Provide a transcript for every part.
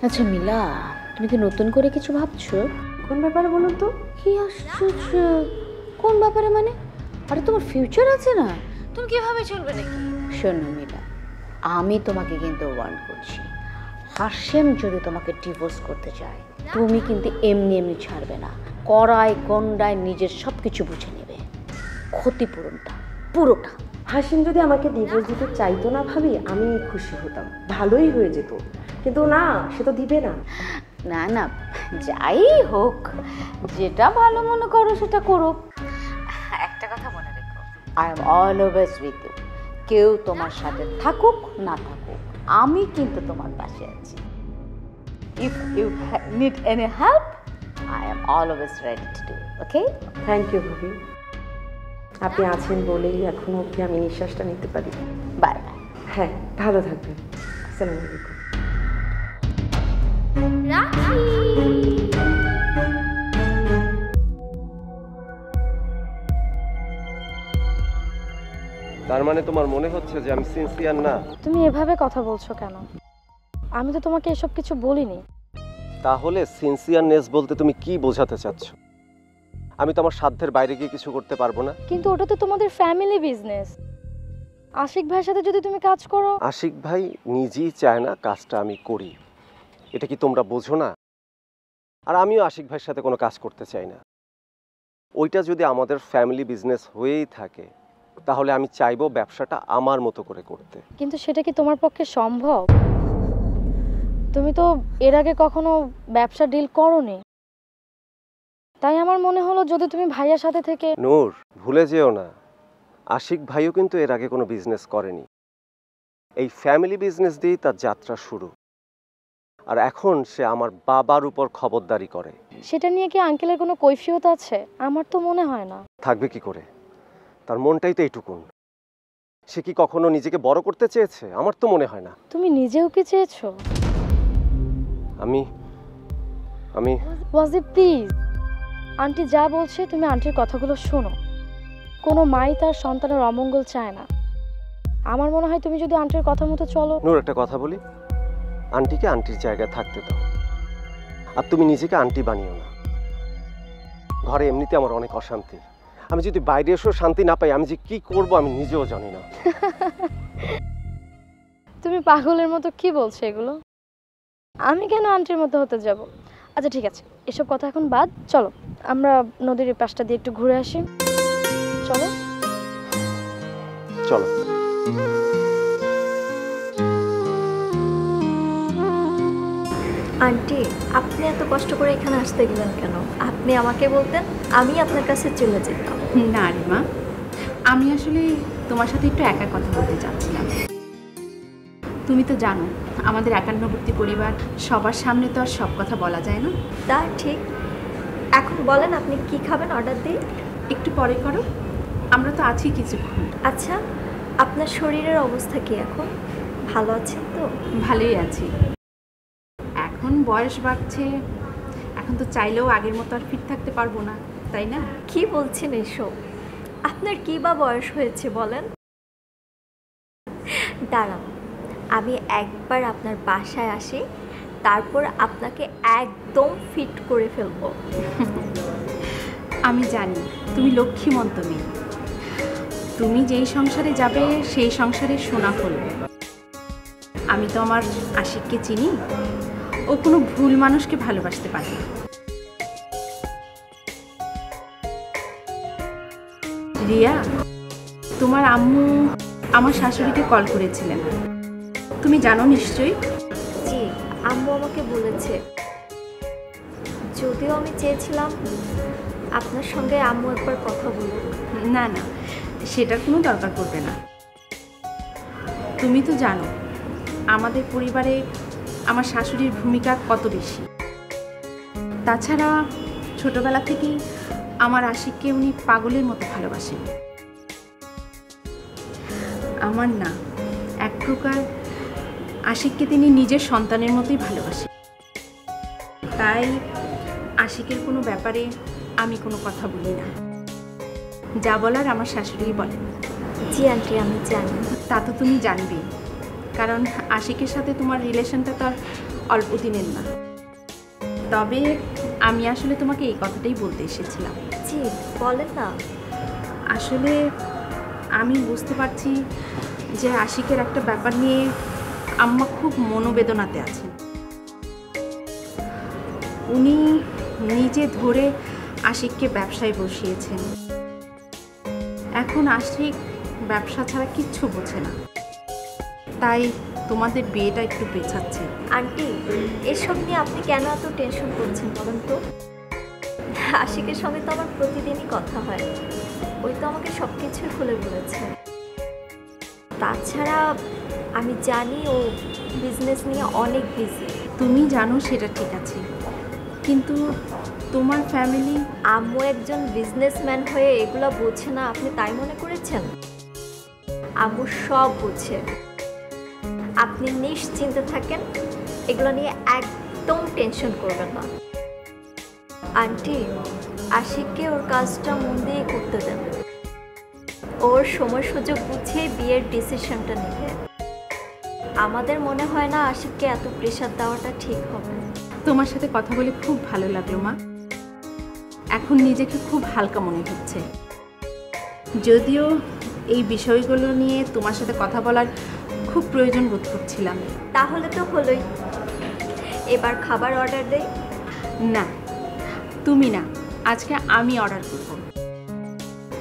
আচ্ছা মিলা, তুমি কি নতুন করে কিছু ভাবছো? কোন ব্যাপারে বলুন তো? কি আশ্চর্য! কোন ব্যাপারে মানে? আরে তোমার ফিউচার আছে না, তুমি কিভাবে চলবে নাকি? শোনো মিলা, আমি তোমাকে কিন্তু ওয়ার্ন করছি, হাসেম যদি তোমাকে ডিভোর্স করতে চায় তুমি কিন্তু এমনি এমনি ছাড়বে না, কড়ায় গন্ডায় নিজের সব কিছু বুঝে নেবে, ক্ষতিপূরণটা পুরোটা। হাসিম যদি আমাকে ডিভোর্স দিতে চাইতো না ভাবি, আমি খুশি হতাম, ভালোই হয়ে যেত, কিন্তু না, সে তো দিবে না। না না, যাই হোক, যেটা ভালো মনে করো সেটা করো। একটা কথা মনে রেখো, I am always with you. কেউ তোমার সাথে থাকুক না থাকুক, আমি কিন্তু তোমার পাশে আছি। If you need any help, I am always ready to do. Okay? Thank you ভাবি, আপনি আছেন বলেই এখনো অবধি আমি নিঃশ্বাসটা নিতে পারি। Bye bye. হ্যাঁ, ভালো থাকবেন। আসসালামু আলাইকুম। তার মানে তোমার মনে হচ্ছে যে আমি সিনসিয়ার না? তুমি এভাবে কথা বলছো কেন? আমি তো তোমাকে এসব কিছু বলিনি। তাহলে সিনসিয়ারনেস বলতে তুমি কি বোঝাতে চাচ্ছ? আমি তো আমার সাধ্যের বাইরে গিয়ে কিছু করতে পারবো না? কিন্তু ওটা তো তোমাদের ফ্যামিলি বিজনেস। আশিক ভাইয়ের সাথে যদি তুমি কাজ করো। আশিক ভাই নিজেই চায় না কাজটা আমি করি, এটা কি তোমরা বোঝো না? আর আমিও আশিক ভাইয়ের সাথে কোনো কাজ করতে চাই না। ওইটা যদি আমাদের ফ্যামিলি বিজনেস হয়েই থাকে তাহলে আমি চাইবো ব্যবসাটা আমার মতো করে করতে। কিন্তু সেটা কি তোমার পক্ষে সম্ভব? তুমি তো এর আগে কখনো ব্যবসা ডিল করোনি, তাই আমার মনে হলো যদি তুমি ভাইয়ার সাথে থেকে। নূর, ভুলে যেও না, আশিক ভাইও কিন্তু এর আগে কোনো বিজনেস করেনি। এই ফ্যামিলি বিজনেস দিয়েই তার যাত্রা শুরু, আর এখন সে আমার বাবার উপর খবরদারি করে। সেটা নিয়ে কি আঙ্কেলের কোনো কৈফিয়ত আছে? আমার তো মনে হয় না। থাকবে কি করে? তার মনটাই তো এইটুকুন। সে কি কখনো নিজেকে বড় করতে চেয়েছে? আমার তো মনে হয় না। তুমি নিজেও কি চেয়েছো? আমি আমি ওয়াজিব প্লিজ, আন্টি যা বলছে তুমি আন্টির কথাগুলো শোনো। কোনো মাই তার সন্তানের অমঙ্গল চায় না। আমার মনে হয় তুমি যদি আন্টির কথা মতো চলো। নূর, একটা কথা বলি, আন্টিকে আন্টির জায়গায় থাকতে দাও, আর তুমি নিজেকে আন্টি বানিও না। ঘরে এমনিতে আমার অনেক অশান্তি, আমি যদি বাইরে এসেও শান্তি না পাই আমি যে কি করব আমি নিজেও জানি না। তুমি পাগলের মতো কি বলছো এগুলো? আমি কেন আন্টির মতো হতে যাব? আচ্ছা ঠিক আছে, এসব কথা এখন বাদ, চলো আমরা নদীর পাশটা দিয়ে একটু ঘুরে আসি। চলো চলো। আন্টি, আপনি এত কষ্ট করে এখানে আসতে গেলেন কেন? আপনি আমাকে বলতেন, আমি আপনার কাছে চলে যেতাম। না রে মা, আমি আসলে তোমার সাথে একটু একা কথা বলতে চাচ্ছিলাম। তুমি তো জানো আমাদের একান্নবর্তী পরিবার, সবার সামনে তো আর সব কথা বলা যায় না। তা ঠিক। এখন বলেন আপনি কি খাবেন, অর্ডার দিই? একটু পরে করো, আমরা তো আছি কিছুক্ষণ। আচ্ছা, আপনার শরীরের অবস্থা কি এখন? ভালো আছেন তো? ভালোই আছি। এখন বয়স বাড়ছে, এখন তো চাইলেও আগের মতো আর ফিট থাকতে পারবো না, তাই না? কি বলছেন এসব? আপনার কি বা বয়স হয়েছে বলেন? দাঁড়ান, আমি একবার আপনার বাসায় আসি, তারপর আপনাকে একদম ফিট করে ফেলবো। আমি জানি তুমি লক্ষ্মীমন্ত মেয়ে, তুমি যেই সংসারে যাবে সেই সংসারে সোনা ফলবে। আমি তো আমার আশিককে চিনি, ও কোনো ভুল মানুষকে ভালোবাসতে পারে না। রিয়া, তোমার আম্মু আমার শাশুড়িকে কল করেছিলেন, তুমি জানো নিশ্চয়ই? জি, আম্মু আমাকে বলেছে। যদিও আমি চেয়েছিলাম আপনার সঙ্গে আম্মু একবার কথা বলুক। না না, সেটার কোনো দরকার পড়বে না। তুমি তো জানো আমাদের পরিবারে আমার শাশুড়ির ভূমিকা কত বেশি। তাছাড়া ছোটবেলা থেকেই আমার আশিককে উনি পাগলের মতো ভালোবাসেন। আমার না, এক প্রকার আশিককে তিনি নিজের সন্তানের মতোই ভালোবাসেন। তাই আশিকের কোনো ব্যাপারে আমি কোনো কথা বলি না, যা বলার আমার শাশুড়িই বলেন। জি আন্টি, আমি জানি। তা তো তুমি জানবে, কারণ আশিকের সাথে তোমার রিলেশনটা তো আর অল্প দিনের না। তবে আমি আসলে তোমাকে এই কথাটাই বলতে এসেছিলাম। জি বলেন না। আসলে আমি বুঝতে পারছি যে আশিকের একটা ব্যাপার নিয়ে আম্মা খুব মনোবেদনাতে আছেন। উনি নিজে ধরে আশিককে ব্যবসায় বসিয়েছেন। এখন আশিক ব্যবসা ছাড়া কিচ্ছু বোঝে না, তাই তোমাদের বিয়েটা একটু পেছাচ্ছে। আন্টি এসব নিয়ে আপনি কেন এত টেনশন করছেন বলুন তো? আশিকের সঙ্গে তো আমার প্রতিদিনই কথা হয়, ওই তো আমাকে সব কিছুই খুলে বলেছে। তাছাড়া আমি জানি ও বিজনেস নিয়ে অনেক বিজি। তুমি জানো সেটা ঠিক আছে, কিন্তু তোমার ফ্যামিলি। আম্মু একজন বিজনেসম্যান হয়ে এগুলো বোঝে না আপনি তাই মনে করেছেন? আম্মু সব বোঝে, আপনি নিশ্চিন্তে থাকেন, এগুলো নিয়ে একদম টেনশন করবেন না। আন্টি আশিককে ওর কাজটা মন দিয়ে করতে দেন, ওর সময় সুযোগ বুঝে বিয়ের ডিসিশনটা নেবে। আমাদের মনে হয় না আশিককে এত প্রেশার দেওয়াটা ঠিক হবে। তোমার সাথে কথা বলে খুব ভালো লাগলো মা। এখন নিজেকে খুব হালকা মনে হচ্ছে। যদিও এই বিষয়গুলো নিয়ে তোমার সাথে কথা বলার খুব প্রয়োজন বোধ করছিলাম। তাহলে তো হলোই, এবার খাবার অর্ডার দেই। না, তুমি না, আজকে আমি অর্ডার করব।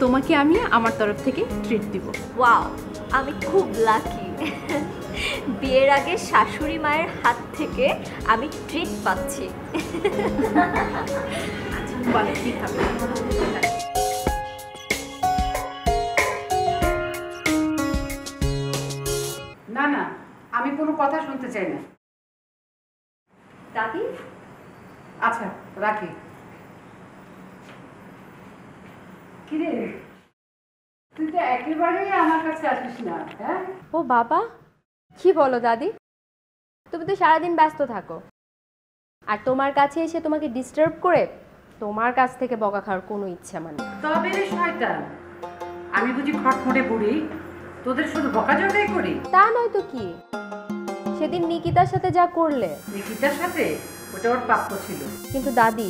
তোমাকে আমি আমার তরফ থেকে ট্রিট দিব। ওয়াও, আমি খুব লাকি। বিয়ের আগে শাশুড়ি মায়ের হাত থেকে আমি ট্রিট পাচ্ছি। বলে কি খাবে? না না, আমি কোনো কথা শুনতে চাই না। দাদি আচ্ছা রাখি। কিরে, তুই তো একেবারেই আমার কাছে আসিস না। হ্যাঁ, ও বাবা, কি বলো দাদি? তুমি তো সারাদিন ব্যস্ত থাকো, আর তোমার কাছে এসে তোমাকে ডিস্টার্ব করে তোমার কাছ থেকে বকা খাওয়ার কোনো ইচ্ছা আমার নেই। তবে রে শয়তান, আমি বুঝি খটমটে বুড়ি, তোদের শুধু বকাঝকাই করি? তা নয় তো কি, সেদিন নিকিতার সাথে যা করলে। নিকিতার সাথে? ওটা ওর প্রাপ্য ছিল। কিন্তু দাদি,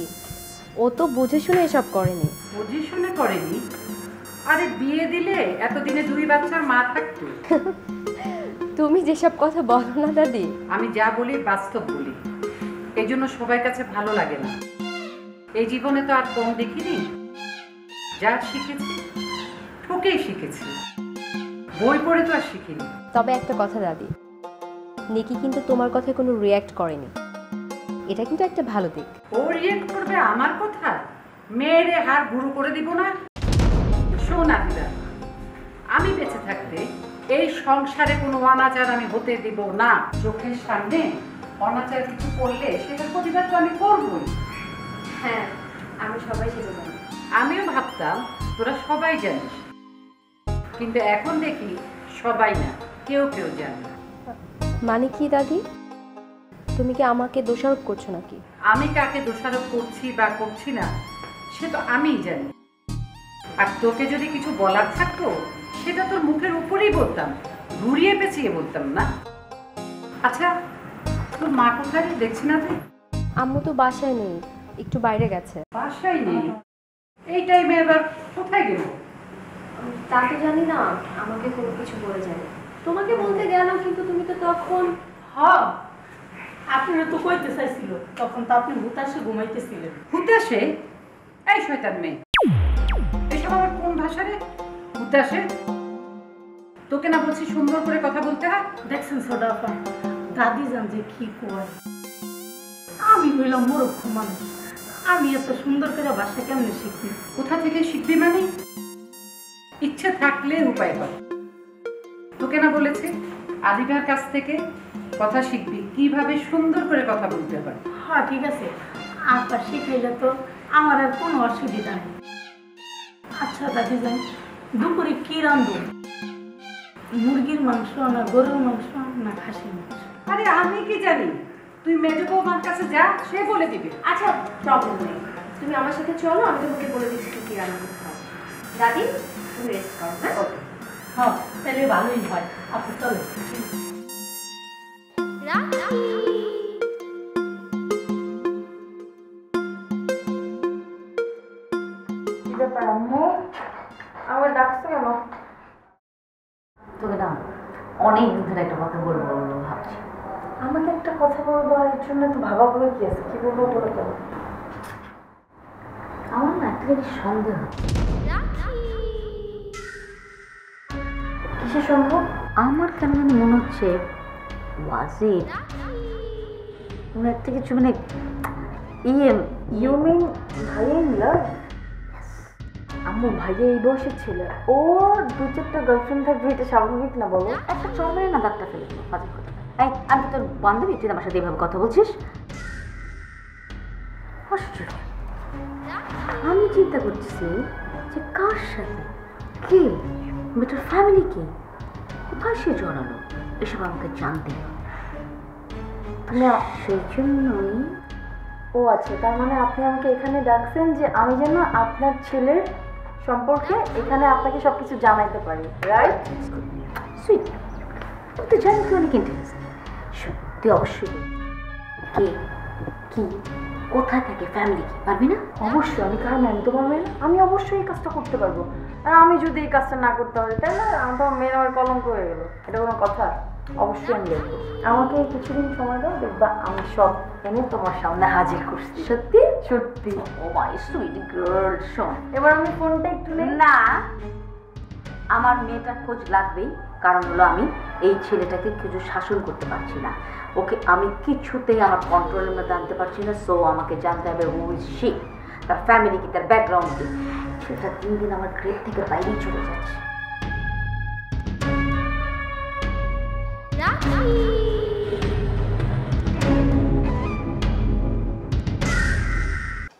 ও তো বুঝে শুনে এসব করেনি। বুঝে শুনে করেনি? আরে বিয়ে দিলে এতদিনে 2 বাচ্চার মা থাকতো। তুমি যেসব কথা বলো না দাদি। আমি যা বলি বাস্তব বলি, এই জন্য সবার কাছে ভালো লাগে না। এই জীবনে তো আর কম দেখিনি, যা শিখেছি ঠকেই শিখেছি, বই পড়ে তো আর শিখিনি। তবে একটা কথা দাদি, নিকি কিন্তু তোমার কথায় কোনো রিয়্যাক্ট করেনি, এটা কিন্তু একটা ভালো দিক। ও রিয়েক্ট করবে আমার কথা? মেয়েরে হার গুরু করে দিব না? শোন আদিরা, আমি বেঁচে থাকতে এই সংসারে কোনো অনাচার আমি হতে দিব না। চোখের সামনে অনাচার কিছু করলে সেটার প্রতিবাদ তো আমি করবই। হ্যাঁ, আমি সবাই সেটা জানি। আমিও ভাবতাম তোরা সবাই জানিস, কিন্তু এখন দেখি সবাই না, কেউ কেউ জানে। মানে কি দাদি, তুমি কি আমাকে দোষারোপ করছো নাকি? আমি কাকে দোষারোপ করছি বা করছি না সে তো আমিই জানি। আর তোকে যদি কিছু বলার থাকতো সেটা তোর মুখের উপরেই বলতাম, ঘুরিয়ে পেঁচিয়ে বলতাম না। আচ্ছা, তোর মা কোথায় দেখছি না তুই? আম্মু তো বাসায় নেই, একটু বাইরে গেছে। বাসায় নেই? এই টাইমে এবার কোথায় গেল? তা তো জানি না, আমাকে কোনো কিছু বলে যায়। তোমাকে বলতে গেলাম, কিন্তু তুমি তো তখন। হ্যাঁ, আপনারা তো কইতে চাইছিল, তখন তো আপনি হুতাশে ঘুমাইতেছিলেন। হুতাশে? এই শয়তান মেয়ে, এসব আমার কোন ভাষা রে? হুতাশে? তোকে না বলছি সুন্দর করে কথা বলতে হয়? দেখছেন সোডা আপা, দাদি জান যে কি কয়। আমি হইলাম মূর্খ মানুষ, আমি এত সুন্দর করে ভাষা কেমনে শিখি? কোথা থেকে শিখবি মানে? ইচ্ছে থাকলে উপায় কর। তোকে না বলেছে আদিবার কাছ থেকে কথা শিখবি, কিভাবে সুন্দর করে কথা বলতে হয়। হ্যাঁ ঠিক আছে, আপা শিখাইলে তো আমার আর কোনো অসুবিধা নেই। আচ্ছা দাদি যান, দুপুরে কি রান্ধব? মুরগির মাংস না গরুর মাংস না খাসির মাংস? আরে আমি কি জানি, তুই মেজো বৌমার কাছে যা, সে বলে দিবে। আচ্ছা, প্রবলেম নেই, তুমি আমার সাথে চলো, আমি তোমাকে বলে দিচ্ছি কি রান্না করতে হবে। দাদি, তুমি রেস্ট করো। হ্যাঁ, হ্যাঁ তাহলে ভালোই হয়, আপনি চলে। তোকে না অনেক দিন ধরে একটা কথা বলবো ভাবছি। আমাকে একটা কথা বলবো, এর জন্য তো ভাবা বলে কি আছে, কি বলবো বলে কেন? আমার না একটা জিনিস সন্দেহ হচ্ছে। কিসের সন্দেহ? আমার কেন জানি মনে হচ্ছে ওয়াজিদ কোনো একটা কিছু মানে ইউ মিন ভাইয়া ইন লাভ? আম্মু ভাইয়া এই বয়সের ছেলে, ওর 2-4টা গার্লফ্রেন্ড থাকবে, এটা স্বাভাবিক না বলো? একটা চলবে না, দাঁতটা ফেলে দিল বাজে কথা। এই আমি তোর বান্ধবী, তুই আমার সাথে এইভাবে কথা বলছিস? আশ্চর্য। আমি চিন্তা করছি যে কার সাথে, কে, মেয়েটার ফ্যামিলি কি, কোথায় সে জড়ালো, এসব আমাকে জানতে হবে। না সেই জন্যই। ও আচ্ছা, তার মানে আপনি আমাকে এখানে ডাকছেন যে আমি যেন আপনার ছেলের সম্পর্কে এখানে আপনাকে সবকিছু জানাইতে পারি, রাইট? সুইট, তুই তো জানি তুই অনেক ইন্টারেস্ট। তুই অবশ্যই কে, কি, কোথায় থাকে, ফ্যামিলি কি, পারবি না? অবশ্যই। আমি কার মানতে পারবে না? আমি অবশ্যই এই কাজটা করতে পারবো। আর আমি যদি এই কাজটা না করতে পারি তাই না, আমার মেয়ের আমার কলঙ্ক হয়ে গেল, এটা কোনো কথা? অবশ্যই আমি দেখবো। আমাকে কিছুদিন সময় দাও, দেখবা আমি সব এনে তোমার সামনে হাজির করছি। সত্যি সত্যি। ও মাই সুইট গার্ল, শোন, এবার আমি ফোনটা একটু নেই। না, আমার মেয়েটার খোঁজ লাগবেই। কারণ হলো আমি এই ছেলেটাকে কিছু শাসন করতে পারছি না, ওকে আমি কিছুতেই আমার কন্ট্রোলের মধ্যে আনতে পারছি না। সো আমাকে জানতে হবে হু ইজ শি, তার ফ্যামিলি কি, তার ব্যাকগ্রাউন্ড কি। সেটা দিন দিন আমার গ্রেড থেকে বাইরেই চলে যাচ্ছে।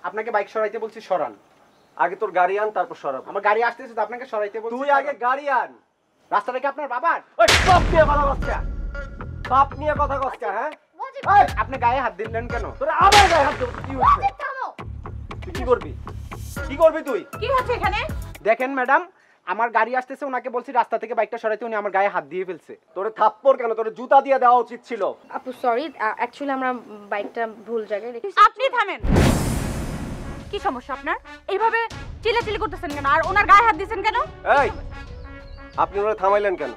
আপনাকে বাইক সরাইতে বলছি, সরান। আগে তোর গাড়ি আন, তারপর সরাবো। আমার গাড়ি আসতেছে তো, আপনাকে সরাইতে বলছি। তুই আগে গাড়ি আন। রাস্তাটা কি আপনার বাবার? ওই বাপ নিয়ে কথা কচ্ছা, বাপ নিয়ে কথা কচ্ছা। হ্যাঁ এই, আপনি গায়ে হাত দিলেন কেন? তোরা আবার গায়ে হাত দেবো, কি হচ্ছে? তুই কি করবি, কি করবি তুই? কি হচ্ছে এখানে? দেখেন ম্যাডাম, আমার গাড়ি আসতেছে, ওনাকে বলছি রাস্তা থেকে বাইকটা সরাইতে, উনি আমার গায়ে হাত দিয়ে ফেলছে। তোরে থাপ্পড় কেন, তোরে জুতা দিয়ে দেওয়া উচিত ছিল। আপু সরি, অ্যাকচুয়ালি আমরা বাইকটা ভুল জায়গায় রেখেছি। আপনি থামেন। কি সমস্যা আপনার? এইভাবে চিল্লাচিল্লি করতেছেন কেন? আর ওনার গায়ে হাত দিয়েছেন কেন? এই, আপনি ওরা থামাইলেন কেন?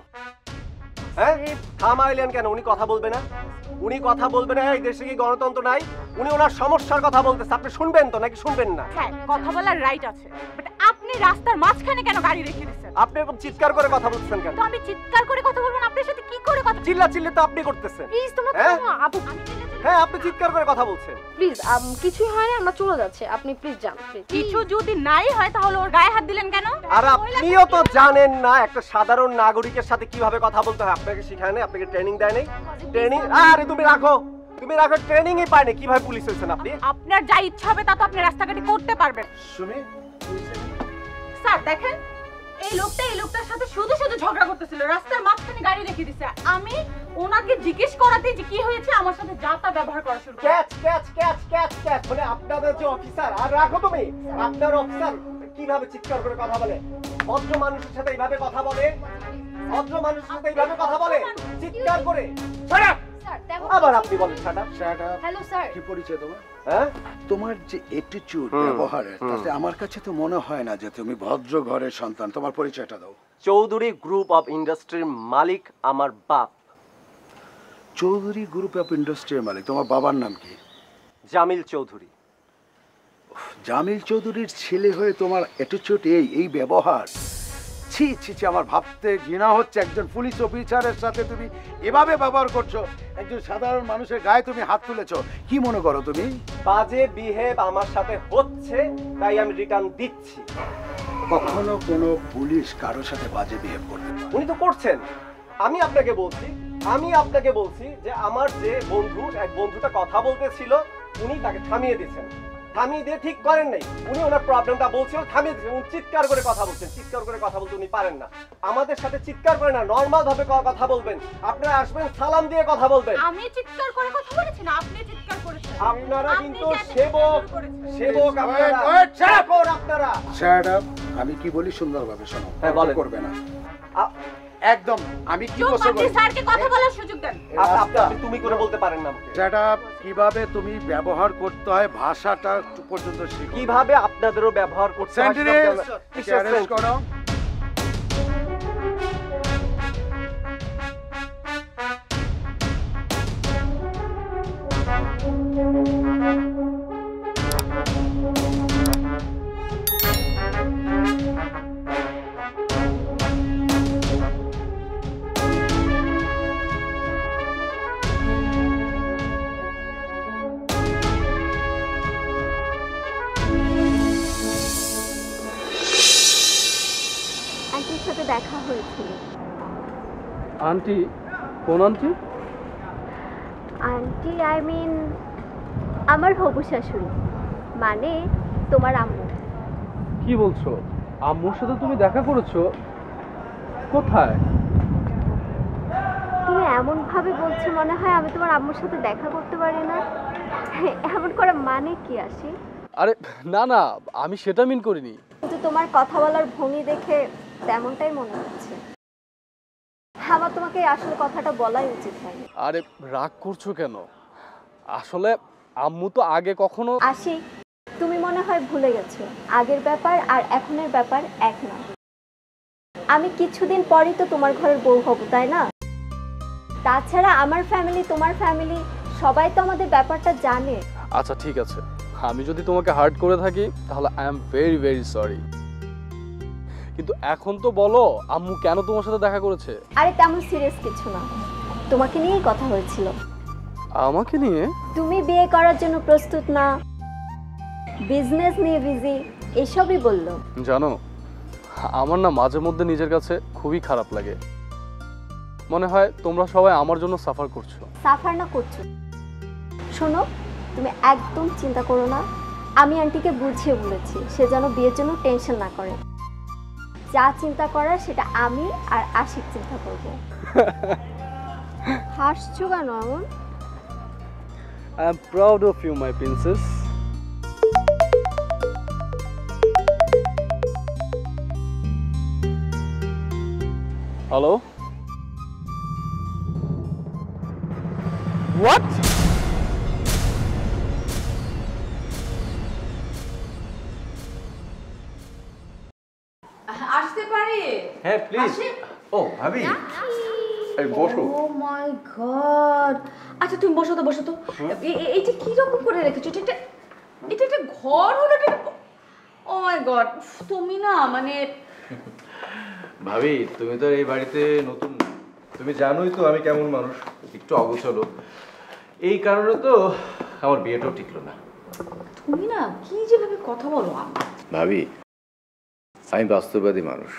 হ্যাঁ, থামাইলেন কেন? উনি কথা বলবে না, উনি কথা বলবে না। এই দেশে কি গণতন্ত্র নাই? উনি ওনার সমস্যার কথা বলতেছে, আপনি শুনবেন তো নাকি শুনবেন না? হ্যাঁ, কথা বলার রাইট আছে, বাট আপনি রাস্তার মাঝখানে কেন গাড়ি রেখে দিয়েছেন? আপনি এরকম চিৎকার করে কথা বলতেছেন কেন? তো আমি চিৎকার করে কথা বলবো না, আপনার সাথে কি করে কথা? চিল্লা চিল্লি তো আপনি করতেছেন। প্লিজ তোমরা হ্যাঁ? থামো আপু, হ্যাঁ, আপনি চিৎকার করে কথা বলছেন। প্লিজ। কিছুই হয় না, আমরা চলে যাচ্ছি, আপনি প্লিজ যান। কিছু যদি নাই হয় তাহলে ওর গায়ে হাত দিলেন কেন? আর আপনিও তো জানেন না একটা সাধারণ নাগরিকের সাথে কিভাবে কথা বলতে হয়। আপনাকে শিখায় নাই, আপনাকে ট্রেনিং দেয় নাই। ট্রেনিং, আরে তুমি রাখো, তুমি রাখো, ট্রেনিংই পায়নি। কিভাবে পুলিশ হয়েছেন আপনি? আপনার যা ইচ্ছা হবে তা তো আপনি রাস্তাঘাটে করতে পারবেন। শুনে স্যার দেখেন, এই লোকটার সাথে শুধু শুধু ঝগড়া করতেছিল, রাস্তার মাঝখানে গাড়ি রেখে দিছে। আমি ওনাকে জিজ্ঞেস করাতেই যে কি হয়েছে, আমার সাথে যা তা ব্যবহার করা শুরু করে। Catch catch catch catch catch, মানে আপনাদের যে অফিসার, আর রাখো তুমি, আপনার অফিসার কিভাবে চিৎকার করে কথা বলে, ভদ্র মানুষের সাথে এইভাবে কথা বলে, ভদ্র মানুষের সাথে এইভাবে কথা বলে, চিৎকার করে। Shut up! আবার আপনি বলেন shut up. Shut up. Hello sir. কি পরিচয় তোমার? হ্যাঁ, তোমার যে অ্যাটিটিউড, ব্যবহারের, তাতে আমার কাছে তো মনে হয় না যে তুমি ভদ্র ঘরের সন্তান। তোমার পরিচয়টা দাও। চৌধুরী গ্রুপ অফ ইন্ডাস্ট্রির মালিক আমার বাপ। চৌধুরী গ্রুপ অফ ইন্ডাস্ট্রির মালিক, তোমার বাবার নাম কি? জামিল চৌধুরী। জামিল চৌধুরীর ছেলে হয়ে তোমার অ্যাটিটিউড, এই ব্যবহার, ছি ছি ছি, আমার ভাবতে ঘৃণা হচ্ছে। একজন পুলিশ অফিসারের সাথে তুমি এভাবে ব্যবহার করছো, একজন সাধারণ মানুষের গায়ে তুমি হাত তুলেছো। কি মনে করো তুমি? বাজে বিহেভ আমার সাথে হচ্ছে, তাই আমি রিটার্ন দিচ্ছি। কখনো কোনো পুলিশ কারোর সাথে বাজে বিহেভ করতে পারে? উনি তো করছেন। আমি আপনাকে বলছি যে আমার যে বন্ধু, এক বন্ধুটা কথা বলতেছিল, উনি তাকে থামিয়ে দিয়েছেন। থামিয়ে দিয়ে ঠিক করেন নাই, উনি ওনার প্রবলেমটা বলছিল, থামিয়ে দিয়েছেন। উনি চিৎকার করে কথা বলছেন, চিৎকার করে কথা বলতে উনি পারেন না। আমাদের সাথে চিৎকার করে না, নর্মাল ভাবে কথা বলবেন। আপনারা আসবেন, সালাম দিয়ে কথা বলবেন। আমি চিৎকার করে কথা বলেছি না, আপনি চিৎকার করেছেন। আপনারা কিন্তু সেবক আপনারা। আপনারা শাট আপ! আমি কি বলি সুন্দরভাবে শোনো। হ্যাঁ, বলেন। করবে না একদম। আমি কি বলছি? আপনি স্যারকে কথা বলার সুযোগ দেন। আপনি তুমি করে বলতে পারেন না। Shut up! কিভাবে তুমি ব্যবহার করতে হয়, ভাষাটা পর্যন্ত শিখো। কিভাবে আপনাদেরও ব্যবহার করতে হয়। সেন্টিনেস, অ্যারেস্ট করো। আছি। আন্টি? কোন আন্টি? আন্টি আই মিন আমার হবু শাশুড়ি, মানে তোমার আম্মু। কি বলছো? আম্মুর সাথে তুমি দেখা করেছো? কোথায়? তুমি এমন ভাবে বলছো মনে হয় আমি তোমার আম্মুর সাথে দেখা করতে পারি না। এমন করে মানে কি আসি? আরে না না, আমি সেটা মিন করিনি। কিন্তু তোমার কথা বলার ভঙ্গি দেখে তেমনটাই মনে হচ্ছে। আমার তোমাকে আসল কথাটা বলাই উচিত হয়নি। আরে রাগ করছো কেন? আসলে আম্মু তো আগে কখনো। আসি, তুমি মনে হয় ভুলে গেছো আগের ব্যাপার আর এখনের ব্যাপার এক না। আমি কিছুদিন পরই তো তোমার ঘরের বউ হব, তাই না? তাছাড়া আমার ফ্যামিলি, তোমার ফ্যামিলি সবাই তো আমাদের ব্যাপারটা জানে। আচ্ছা ঠিক আছে, আমি যদি তোমাকে হার্ট করে থাকি তাহলে I am very very sorry. কিন্তু এখন তো বলো আম্মু কেন তোমার সাথে দেখা করেছে? আরে তেমন সিরিয়াস কিছু না, তোমাকে নিয়েই কথা হয়েছিল। আমাকে নিয়ে? তুমি বিয়ে করার জন্য প্রস্তুত না, বিজনেস নিয়ে বিজি, এসবই বললো। জানো, আমার না মাঝে মধ্যে নিজের কাছে খুবই খারাপ লাগে। মনে হয় তোমরা সবাই আমার জন্য সাফার করছো। সাফার না করছো? শোনো, তুমি একদম চিন্তা করো না, আমি আন্টিকে বুঝিয়ে বলেছি সে যেন বিয়ের জন্য টেনশন না করে। যা চিন্তা করার সেটা আমি আর আশিক চিন্তা করব। হাসছো কেন এমন? I am proud of you, my princess. Hello? What? আসতে পারি? হ্যাঁ প্লিজ। ও ভাবি, এই বসো। ও মাই গড। আচ্ছা তুমি বসো তো, বসো তো। এইটা কি রকম করে রেখেছো? এটা একটা ঘর হলো? ও মাই গড, তুমি না মানে ভাবি, তুমি তো এই বাড়িতে নতুন, তুমি জানোই তো আমি কেমন মানুষ, একটু অগোছালো। এই কারণে তো আমার বিয়েটাও টিকলো না। তুমি না কি যেভাবে কথা বলো। ভাবি, আমি বাস্তববাদী মানুষ,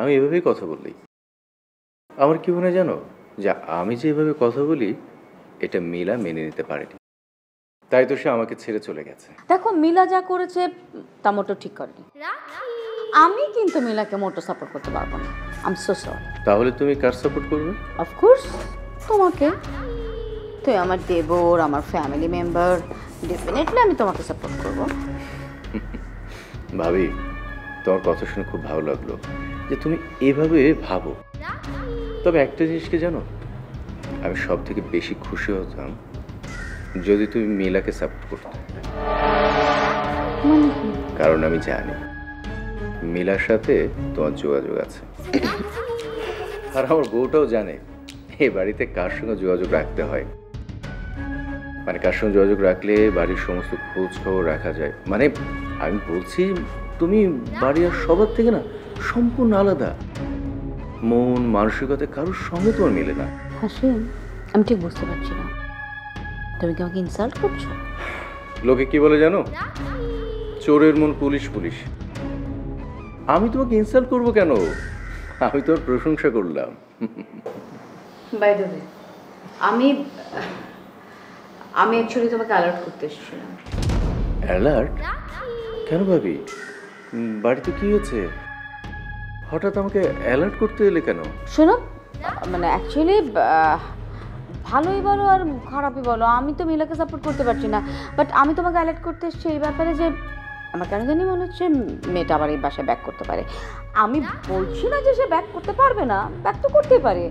আমি এভাবেই কথা বলি। আমার কি মনে জানো, যে আমি যেভাবে কথা বলি এটা মিলা মেনে নিতে পারেনি, তাই তো সে আমাকে ছেড়ে চলে গেছে। দেখো, মিলা যা করেছে তা মোটো ঠিক করেনি। আমি কিন্তু মিলাকে মোটো সাপোর্ট করতে পারবো না। I am so sorry. তাহলে তুমি কার সাপোর্ট করবে? অফকোর্স তোমাকে। তুই আমার দেবর, আমার ফ্যামিলি মেম্বার, ডেফিনেটলি আমি তোমাকে সাপোর্ট করব। ভাবি, তোমার কথা শুনে খুব ভালো লাগলো যে তুমি এভাবে ভাবো। তবে একটা জিনিসকে জানো, আমি সব থেকে বেশি খুশি হতাম যদি তুমি মিলাকে সাপোর্ট করতে, কারণ আমি জানি মিলার সাথে তোমার যোগাযোগ আছে। আর আমার বউটাও জানে এই বাড়িতে কার সঙ্গে যোগাযোগ রাখতে হয়, মানে কার সঙ্গে যোগাযোগ রাখলে বাড়ির সমস্ত খোঁজ খবর রাখা যায়। মানে আমি বলছি, তুমি বাড়ির সবার থেকে না সম্পূর্ণ আলাদা, মন মানসিকতা কারোর সঙ্গে তোমার মেলে না। হাসিম, আমি ঠিক বুঝতে পারছি না, তুমি কি আমাকে ইনসাল্ট করছো? লোকে কি বলে জানো, চোরের মন পুলিশ পুলিশ। আমি তোমাকে ইনসাল্ট করবো কেন? আমি তোর প্রশংসা করলাম। বাই দ্য ওয়ে, আমি অ্যাকচুয়ালি তোমাকে অ্যালার্ট করতে এসেছিলাম। অ্যালার্ট? কেন ভাবি, বাড়িতে কি হয়েছে? হঠাৎ আমাকে অ্যালার্ট করতে এলে কেন? শোনো, মানে অ্যাকচুয়ালি ভালোই বলো আর খারাপই বলো, আমি তো মিলাকে সাপোর্ট করতে পারছি না, বাট আমি তোমাকে অ্যালার্ট করতে এসেছি এই ব্যাপারে যে আমার কেন জানি মনে হচ্ছে মেয়েটা আবার এই বাসায় ব্যাক করতে পারে। আমি বলছি না যে সে ব্যাক করতে পারবে না, ব্যাক তো করতেই পারে,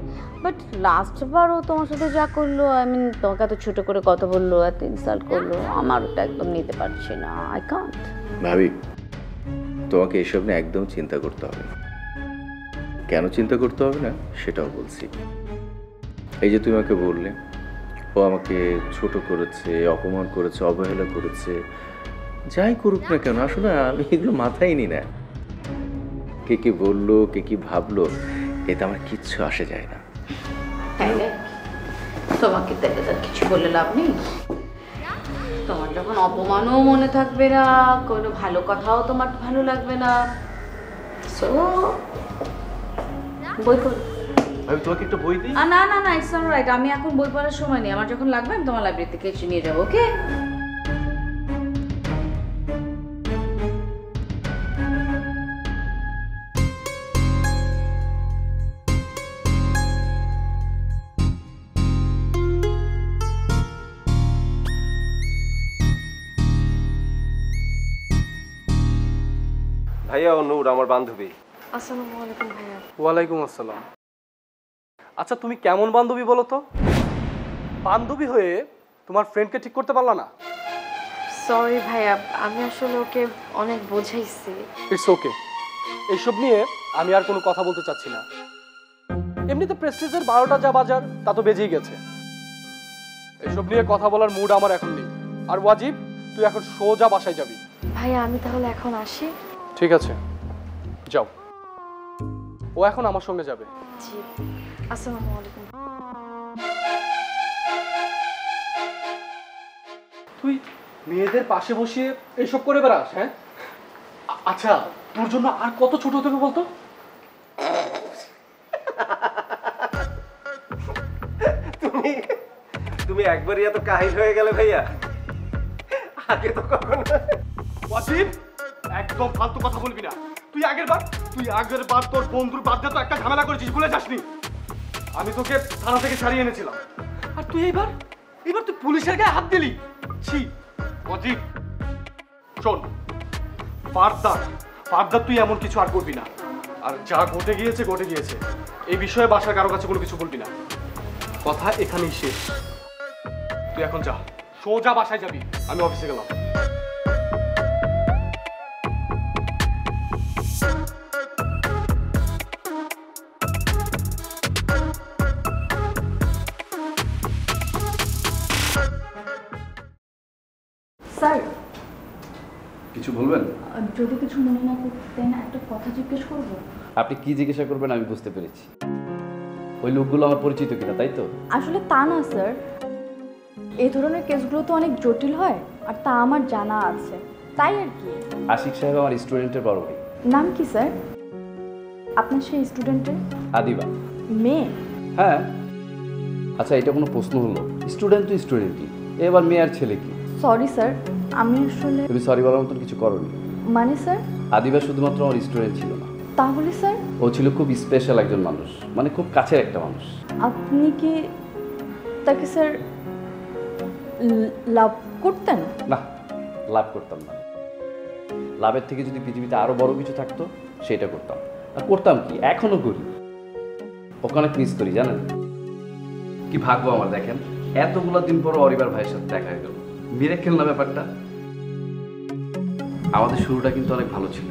বাট লাস্টবারও তোমার সাথে যা করলো, আই মিন তোমাকে এত ছোটো করে কথা বললো, এত ইনসাল্ট করলো, আমার ওটা একদম নিতে পারছি না। I can't. ভাবি, তোমাকে এসব নিয়ে একদম চিন্তা করতে হবে না। কেন চিন্তা করতে হবে না সেটাও বলছি। এই যে তুমি আমাকে বললে ও আমাকে ছোট করেছে, অপমান করেছে, অবহেলা করেছে, যাই করুক না কেন, আসলে আমি এগুলো মাথায় নি না। কে কি বললো, কে কি ভাবলো, এতে আমার কিচ্ছু আসে যায় না। তোমাকে তাহলে তার কিছু বলে লাভ নেই। তোমার যখন অপমানও মনে থাকবে না, কোনো ভালো কথাও তোমার ভালো লাগবে না, সো বই পড়। আমি তোমাকে একটা বই দিই। না না না, ইটস অলরাইট, আমি এখন বই পড়ার সময় নেই, আমার যখন লাগবে আমি তোমার লাইব্রেরি থেকে এসে নিয়ে যাবো, ওকে? ভাইয়া ও নূর আমার বান্ধবী। আসসালামু আলাইকুম ভাইয়া। ওয়ালাইকুম আসসালাম। আচ্ছা তুমি কেমন বান্ধবী বলো তো? বান্ধবী হয়ে তোমার ফ্রেন্ডকে ঠিক করতে পারলা না? সরি ভাইয়া, আমি আসলে ওকে অনেক বোঝাইছি। ইটস ওকে, এইসব নিয়ে আমি আর কোনো কথা বলতে চাচ্ছি না। এমনিতে প্রেস্টিজের 12টা যা বাজার তা তো বেজেই গেছে। এইসব নিয়ে কথা বলার মুড আমার এখন নেই। আর ওয়াজিব, তুই এখন সোজা বাসায় যাবি। ভাইয়া আমি তাহলে এখন আসি। ঠিক আছে, যাও। ও এখন আমার সঙ্গে যাবে। জি, আসসালামু আলাইকুম। তুই মেয়েদের পাশে বসিয়ে এইসব করে বেড়াস? হ্যাঁ, আচ্ছা তোর জন্য আর কত ছোট হতে হবে বলতো? তুমি তুমি একবারই এত কাহিল হয়ে গেলে ভাইয়া, আগে তো কখনো। ওয়াজিব, একদম ফালতু কথা বলবি না। তুই আগের বার তোর বন্ধুর বাদে তো একটা ঝামেলা করেছিস, ভুলে যাসনি? আমি তোকে থানা থেকে ছাড়িয়ে এনেছিলাম, আর তুই এবার তুই পুলিশের গায়ে হাত দিলি। ছি ওয়াজিব, শোন, ফারদার তুই এমন কিছু আর করবি না। আর যা ঘটে গিয়েছে, এই বিষয়ে বাসার কারো কাছে কোনো কিছু বলবি না। কথা এখানেই শেষ। তুই এখন যা, সোজা বাসায় যাবি। আমি অফিসে গেলাম। স্যার, কিছু বলবেন? যদি কিছু মনে না করতেন একটা কথা জিজ্ঞেস করব। আপনি কি জিজ্ঞাসা করবেন আমি বুঝতে পেরেছি। ওই লোকগুলো আমার পরিচিত কিনা, তাই তো? আসলে তা না স্যার, এই ধরনের কেসগুলো তো অনেক জটিল হয়, আর তা আমার জানা আছে, তাই আর কি। আশিক সাহেব আমার স্টুডেন্টের বড় ভাই। নাম কি স্যার আপনার সেই স্টুডেন্টের? আদিবা। মেয়ে? হ্যাঁ। আচ্ছা, এটা কোনো প্রশ্ন হলো? স্টুডেন্ট তো স্টুডেন্টই, এবার মেয়ে আর ছেলে কি? সরি স্যার, আমি আসলে। তুমি সরি বলার মতন কিছু করোনি। মানে স্যার? আদিবা শুধুমাত্র আমার স্টুডেন্ট ছিল না, তাহলে স্যার? ও ছিল খুব স্পেশাল একজন মানুষ, মানে খুব কাছের একটা মানুষ। আপনি কি তাকে স্যার লাভ করতেন? না, লাভ করতাম না। লাভের থেকে যদি পৃথিবীতে আরো বড় কিছু থাকতো সেটা করতাম। আর করতাম কি, এখনো করি। ওকে অনেক মিস করি, জানেন? কি ভাগ্য আমার, দেখেন এতগুলো দিন পর অরিবার ভাইয়ের সাথে দেখা হয়ে গেল। মিরাক্কেল না ব্যাপারটা? আমাদের শুরুটা কিন্তু অনেক ভালো ছিল।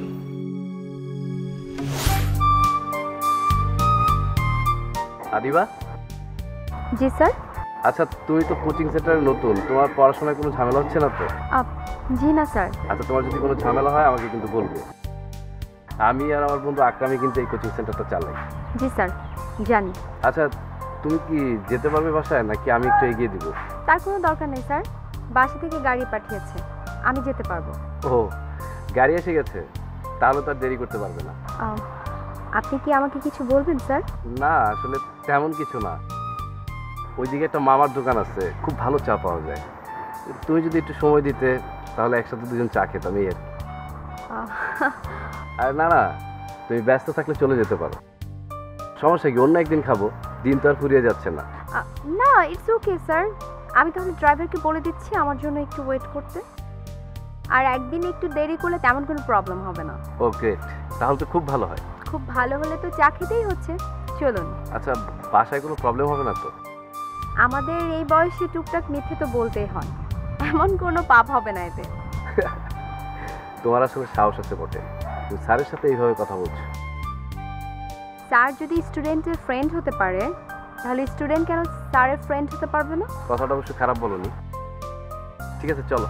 আদিবা। জি স্যার। আচ্ছা, তুমি তো কোচিং সেন্টারে নতুন, তোমার পড়াশোনায় কোনো ঝামেলা হচ্ছে না তো? জি না স্যার। আচ্ছা, তোমার যদি কোনো ঝামেলা হয় আমাকে কিন্তু বলবে। আমি আর আমার বন্ধু আকরামি কিন্তু এই কোচিং সেন্টারটা চালাই। জি স্যার, জানি। আচ্ছা, তুমি কি যেতে পারবে বাসায়, নাকি আমি একটু এগিয়ে দিব? তার কোনো দরকার নেই স্যার, বাসা থেকে গাড়ি পাঠিয়েছে, আমি যেতে পারবো। ও, গাড়ি এসে গেছে, তাহলে তো আর দেরি করতে পারবে না। আপনি কি আমাকে কিছু বলবেন স্যার? না, আসলে তেমন কিছু না। ওইদিকে একটা মামার দোকান আছে, খুব ভালো চা পাওয়া যায়। তুমি যদি একটু সময় দিতে তাহলে একসাথে দুজন চা খেতাম, এই আর কি। আর না না, তুমি ব্যস্ত থাকলে চলে যেতে পারো, সমস্যা কি? অন্য একদিন খাবো, দিন তো আর ফুরিয়ে যাচ্ছে না। না, ইটস ওকে স্যার। আমি তাহলে ড্রাইভারকে বলে দিচ্ছি আমার জন্য একটু ওয়েট করতে। আর একদিন একটু দেরি করলে তেমন কোনো প্রবলেম হবে না। ও গ্রেট, তাহলে তো খুব ভালো হয়। খুব ভালো হলে তো চা খেতেই হচ্ছে, চলুন। আচ্ছা, বাসায় কোনো প্রবলেম হবে না তো? আমাদের এই বয়সে টুকটাক মিথ্যে তো বলতেই হয়, এমন কোনো পাপ হবে না এতে। তোমার আসলে সাহস আছে বটে, তুমি স্যারের সাথে এইভাবে কথা বলছো। স্যার যদি স্টুডেন্টের ফ্রেন্ড হতে পারে, তাহলে স্টুডেন্ট কেন স্যারের ফ্রেন্ড হতে পারবে না? কথাটা অবশ্য খারাপ বলোনি। ঠিক আছে, চলো।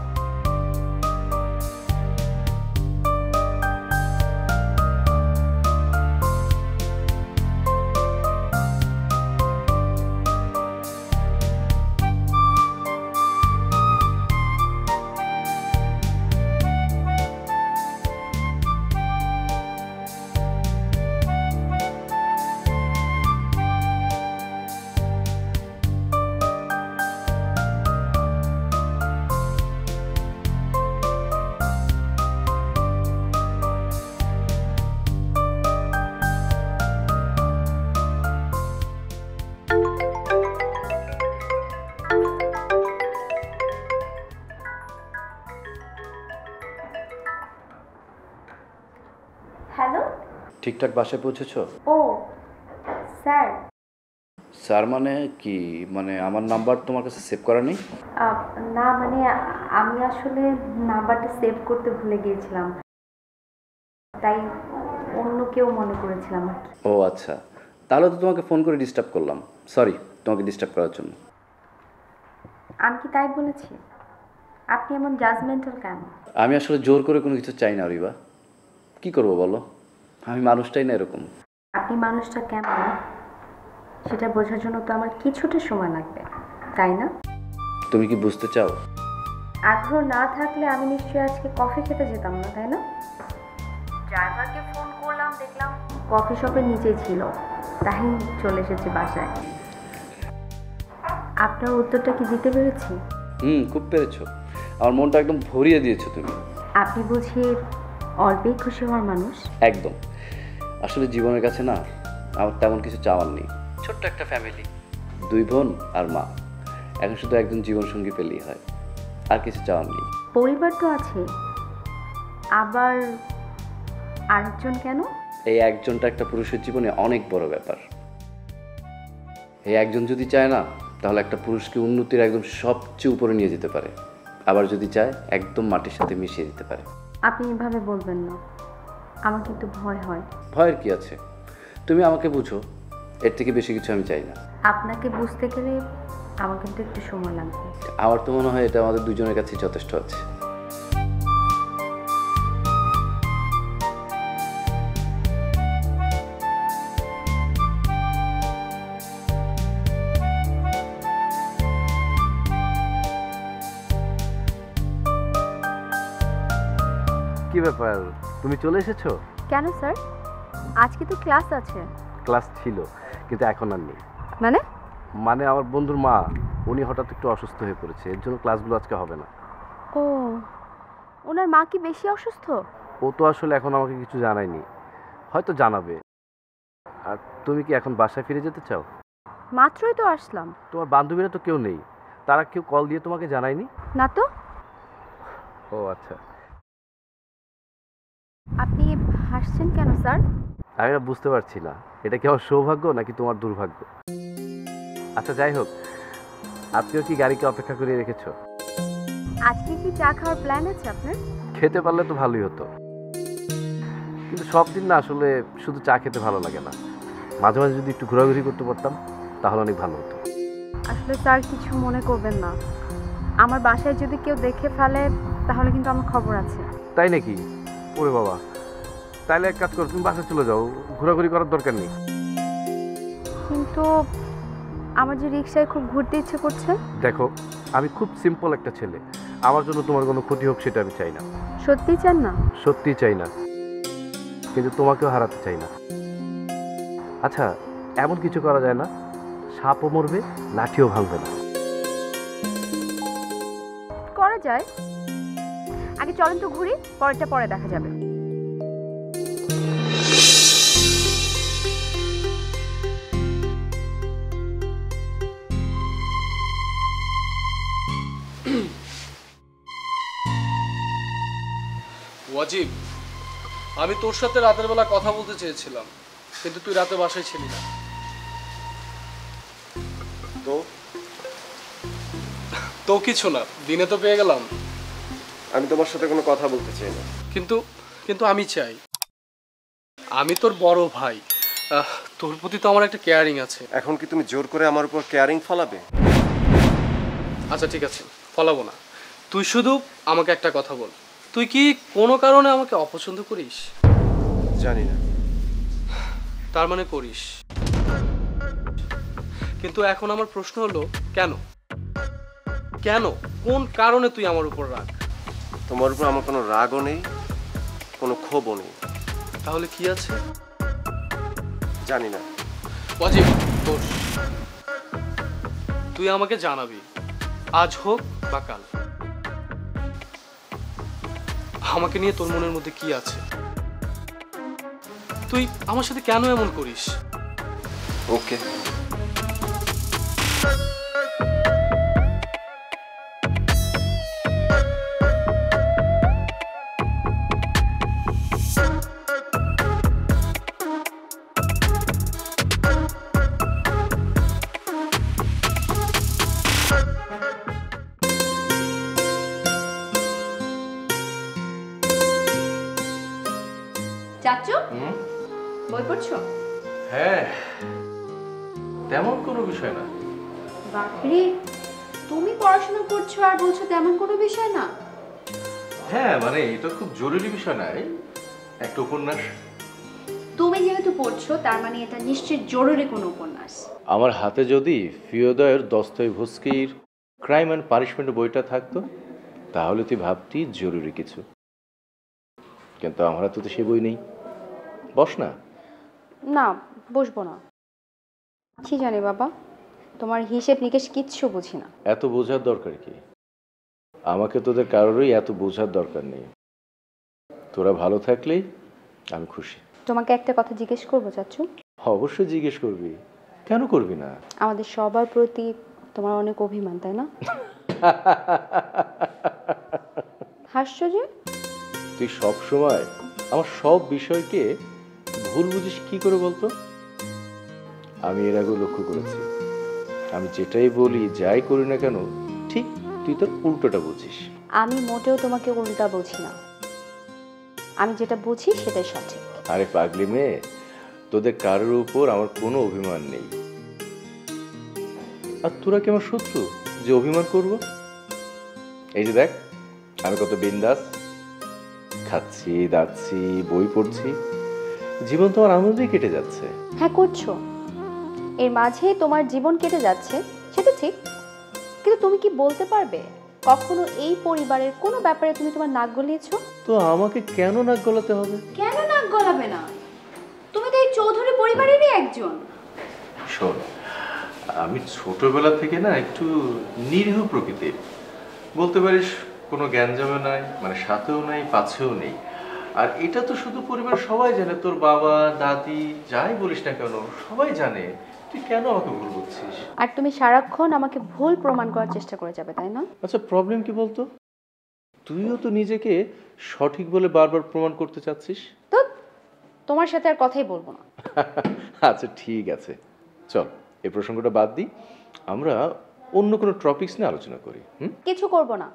ঠিকঠাক বাসায় পৌঁছেছো? ও স্যার, স্যার মানে কি? মানে আমার নাম্বার তোমার কাছে সেভ করা নেই? না মানে আমি আসলে নাম্বারটা সেভ করতে ভুলে গিয়েছিলাম, তাই অন্য কেউ মনে করেছিলাম আর কি। ও আচ্ছা, তাহলে তো তোমাকে ফোন করে ডিস্টার্ব করলাম, সরি তোমাকে ডিস্টার্ব করার জন্য। আমি কি তাই বলেছি? আপনি এমন জাজমেন্টাল কেন? আমি আসলে জোর করে কোনো কিছু চাই না রিবা, কি করব বলো, আমি মানুষটাই না এরকম। আপনি মানুষটা কেমন সেটা বোঝার জন্য তো আমার কিছুটা সময় লাগবে, তাই না? তুমি কি বুঝতে চাও? আগ্রহ না থাকলে আমি নিশ্চয়ই আজকে কফি খেতে যেতাম না, তাই না? ড্রাইভারকে ফোন করলাম, দেখলাম কফি শপের নিচেই ছিল, তাই চলে এসেছি বাসায়। আপনার উত্তরটা কি দিতে পেরেছি? খুব পেরেছো, আমার মনটা একদম ভরিয়ে দিয়েছো তুমি। আপনি বুঝি অল্পেই খুশি হওয়ার মানুষ? একদম, আসলে জীবনের কাছে না আমার তেমন কিছু চাওয়ার নেই। ছোট্ট একটা ফ্যামিলি, 2 বোন আর মা, এখন শুধু একজন জীবনসঙ্গী পেলেই হয়, আর কিছু চাওয়ার নেই। পরিবার তো আছে, আবার আরেকজন কেন? এই একজনটা একটা পুরুষের জীবনে অনেক বড় ব্যাপার। এই একজন যদি চায় না, তাহলে একটা পুরুষকে উন্নতির একদম সবচেয়ে উপরে নিয়ে যেতে পারে, আবার যদি চায় একদম মাটির সাথে মিশিয়ে দিতে পারে। আপনি এভাবে বলবেন না, আমার কিন্তু ভয় হয়। ভয়ের কি আছে, তুমি আমাকে বুঝো, এর থেকে বেশি কিছু আমি চাই না। আপনাকে বুঝতে গেলে আমার কিন্তু একটু সময় লাগবে। আমার তো মনে হয় এটা আমাদের দুজনের কাছেই যথেষ্ট আছে। কি ব্যাপার, তুমি চলে এসেছো? কেন স্যার, আজকে তো ক্লাস আছে। ক্লাস ছিল, কিন্তু এখন আর নেই। মানে? মানে আমার বন্ধুর মা, উনি হঠাৎ একটু অসুস্থ হয়ে পড়েছে, এর জন্য ক্লাসগুলো আজকে হবে না। ও, ওনার মা কি বেশি অসুস্থ? ও তো আসলে এখন আমাকে কিছু জানায়নি, হয়তো জানাবে। আর তুমি কি এখন বাসায় ফিরে যেতে চাও? মাত্রই তো আসলাম। তোমার বান্ধবীরা তো কেউ নেই, তারা কেউ কল দিয়ে তোমাকে জানায়নি? না তো। ও আচ্ছা। আপনি হাসছেন কেন স্যার? আমি না বুঝতে পারছি না, এটা কি আমার সৌভাগ্য নাকি তোমার দুর্ভাগ্য। আচ্ছা যাই হোক, আজকেও কি গাড়িকে অপেক্ষা করে রেখেছো? আজকে কি চা খাওয়ার প্ল্যান আছে আপনার? খেতে পারলে তো ভালোই হতো, কিন্তু সব দিন না আসলে শুধু চা খেতে ভালো লাগে না, মাঝে মাঝে যদি একটু ঘোরাঘুরি করতে পারতাম তাহলে অনেক ভালো হতো। আসলে স্যার কিছু মনে করবেন না, আমার বাসায় যদি কেউ দেখে ফেলে তাহলে কিন্তু আমার খবর আছে। তাই নাকি? ওরে বাবা, তাইলে এক কাজ করো, তুমি বাসায় চলে যাও, ঘোরাঘুরি করার দরকার নেই। কিন্তু আমার যে রিক্সায় খুব ঘুরতে ইচ্ছে করছে। দেখো, আমি খুব সিম্পল একটা ছেলে, আমার জন্য তোমার কোনো ক্ষতি হোক সেটা আমি চাই না। সত্যি চান না? সত্যি চাই না, কিন্তু তোমাকেও হারাতে চাই না। আচ্ছা, এমন কিছু করা যায় না, সাপও মরবে লাঠিও ভাঙবে না? করা যায়, আগে চলেন তো ঘুরি, পরেরটা পরে দেখা যাবে। ওয়াজিব, আমি তোর সাথে রাতের বেলা কথা বলতে চেয়েছিলাম, কিন্তু তুই রাতে বাসায় ছিলি না। তো কিছু না, দিনে তো পেয়ে গেলাম। আমি তোমার সাথে কোনো কথা বলতে চাই না। কিন্তু আমি চাই, আমি তোর বড় ভাই, তোর প্রতি তো আমার একটা কেয়ারিং আছে। এখন কি তুমি জোর করে আমার উপর কেয়ারিং ফলাবে? আচ্ছা ঠিক আছে, ফলাবো না। তুই শুধু আমাকে একটা কথা বল, তুই কি কোনো কারণে আমাকে অপছন্দ করিস? জানি না। তার মানে করিস। কিন্তু এখন আমার প্রশ্ন হলো, কেন কেন কোন কারণে তুই আমার উপর রাগ? তোমার উপর আমার কোনো রাগও নেই, কোনো ক্ষোভও নেই। তাহলে কি আছে? জানি না। ওয়াজিব, তুই আমাকে জানাবি, আজ হোক বা কাল। আমাকে নিয়ে তোর মনের মধ্যে কি আছে? তুই আমার সাথে কেন এমন করিস? ওকে। করছো? হ্যাঁ, তেমন কোনো বিষয় না। বাপরে, তুমি পড়াশোনা করছো আর বলছো তেমন কোনো বিষয় না? হ্যাঁ মানে এটা খুব জরুরি বিষয় না, একটা উপন্যাস। তুমি যেহেতু পড়ছো তার মানে এটা নিশ্চয়ই জরুরি কোনো উপন্যাস। আমার হাতে যদি ফিওদর দস্তয়েভস্কির ক্রাইম অ্যান্ড পানিশমেন্ট বইটা থাকতো তাহলে তুই ভাবতি জরুরি কিছু, কিন্তু আমার হাতে তো সে বই নেই। বস না। না, বসবো না। কি জানি বাবা, তোমার হিসেব নিকেশ কিচ্ছু বুঝি না। এত বোঝার দরকার কি? আমাকে তোদের কারোরই এত বোঝার দরকার নেই। তোরা ভালো থাকলেই আমি খুশি। তোমাকে একটা কথা জিজ্ঞেস করবো চাচু? অবশ্যই জিজ্ঞেস করবি, কেন করবি না? আমাদের সবার প্রতি তোমার অনেক অভিমান, তাই না? হাসছো যে? তুই সব সময় আমার সব বিষয়কে ভুল বুঝিস কি করে বলতো? আমি এর আগে লক্ষ্য করেছি, আমি যেটাই বলি যাই করি না কেন ঠিক তুই তোর উল্টোটা বুঝিস। আমি মোটেও তোমাকে উল্টা বুঝি না, আমি যেটা বুঝি সেটাই সঠিক। আরে পাগলি মেয়ে, তোদের কারোর উপর আমার কোনো অভিমান নেই। আর তোরা কি আমার শত্রু যে অভিমান করব? এই যে দেখ আমি কত বিন্দাস, খাচ্ছি দাচ্ছি বই পড়ছি, জীবন তোমার আনন্দেই কেটে যাচ্ছে। হ্যাঁ করছো, এর মাঝে তোমার জীবন কেটে যাচ্ছে সেটা ঠিক, কিন্তু তুমি কি বলতে পারবে কখনো এই পরিবারের কোনো ব্যাপারে তুমি তোমার নাক গলিয়েছো? তো আমাকে কেন নাক গলাতে হবে? কেন নাক গলাবে না? তুমি তো এই চৌধুরী পরিবারেরই একজন। শোন, আমি ছোটবেলা থেকে না একটু নিরীহ প্রকৃতির, বলতে পারিস কোনো জ্ঞানজামে নাই, মানে সাথেও নাই পাছেও নেই। আর এটা তো শুধু পরিবার সবাই জানে, তোর বাবা দাদি যাই বলিস না কেন সবাই জানে। তুই কেন আমাকে ভুল বুঝছিস? আর তুমি সারাক্ষণ আমাকে ভুল প্রমাণ করার চেষ্টা করে যাবে, তাই না? আচ্ছা প্রবলেম কি বলতো? তুইও তো নিজেকে সঠিক বলে বারবার প্রমাণ করতে চাচ্ছিস। তো তোমার সাথে আর কথাই বলবো না। আচ্ছা ঠিক আছে, চল এই প্রসঙ্গটা বাদ দিই, আমরা অন্য কোনো টপিকস নিয়ে আলোচনা করি। কিছু করব না,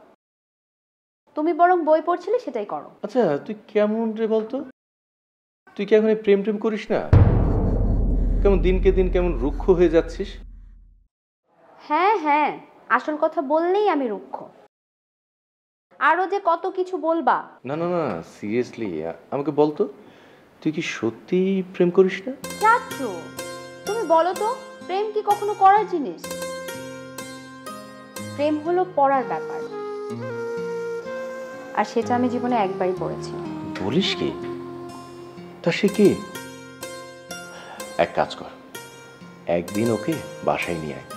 তুমি বরং বই পড়ছিলে সেটাই করো। আচ্ছা তুই কেমন রে বলতো? তুই কি এখন প্রেম টেম করিস না? কেমন দিনকে দিন কেমন রুক্ষ হয়ে যাচ্ছিস? হ্যাঁ হ্যাঁ, আসল কথা বললেই আমি রুক্ষ, আরো যে কত কিছু বলবা। না না না সিরিয়াসলি আমাকে বলতো, তুই কি সত্যি প্রেম করিস না? চাচ্ছু তুমি বলো তো, প্রেম কি কখনো করার জিনিস? প্রেম হলো পড়ার ব্যাপার, আর সেটা আমি জীবনে একবারই পড়েছি। বলিস কি? তা সে কি? এক কাজ কর, একদিন ওকে বাসায় নিয়ে আয়,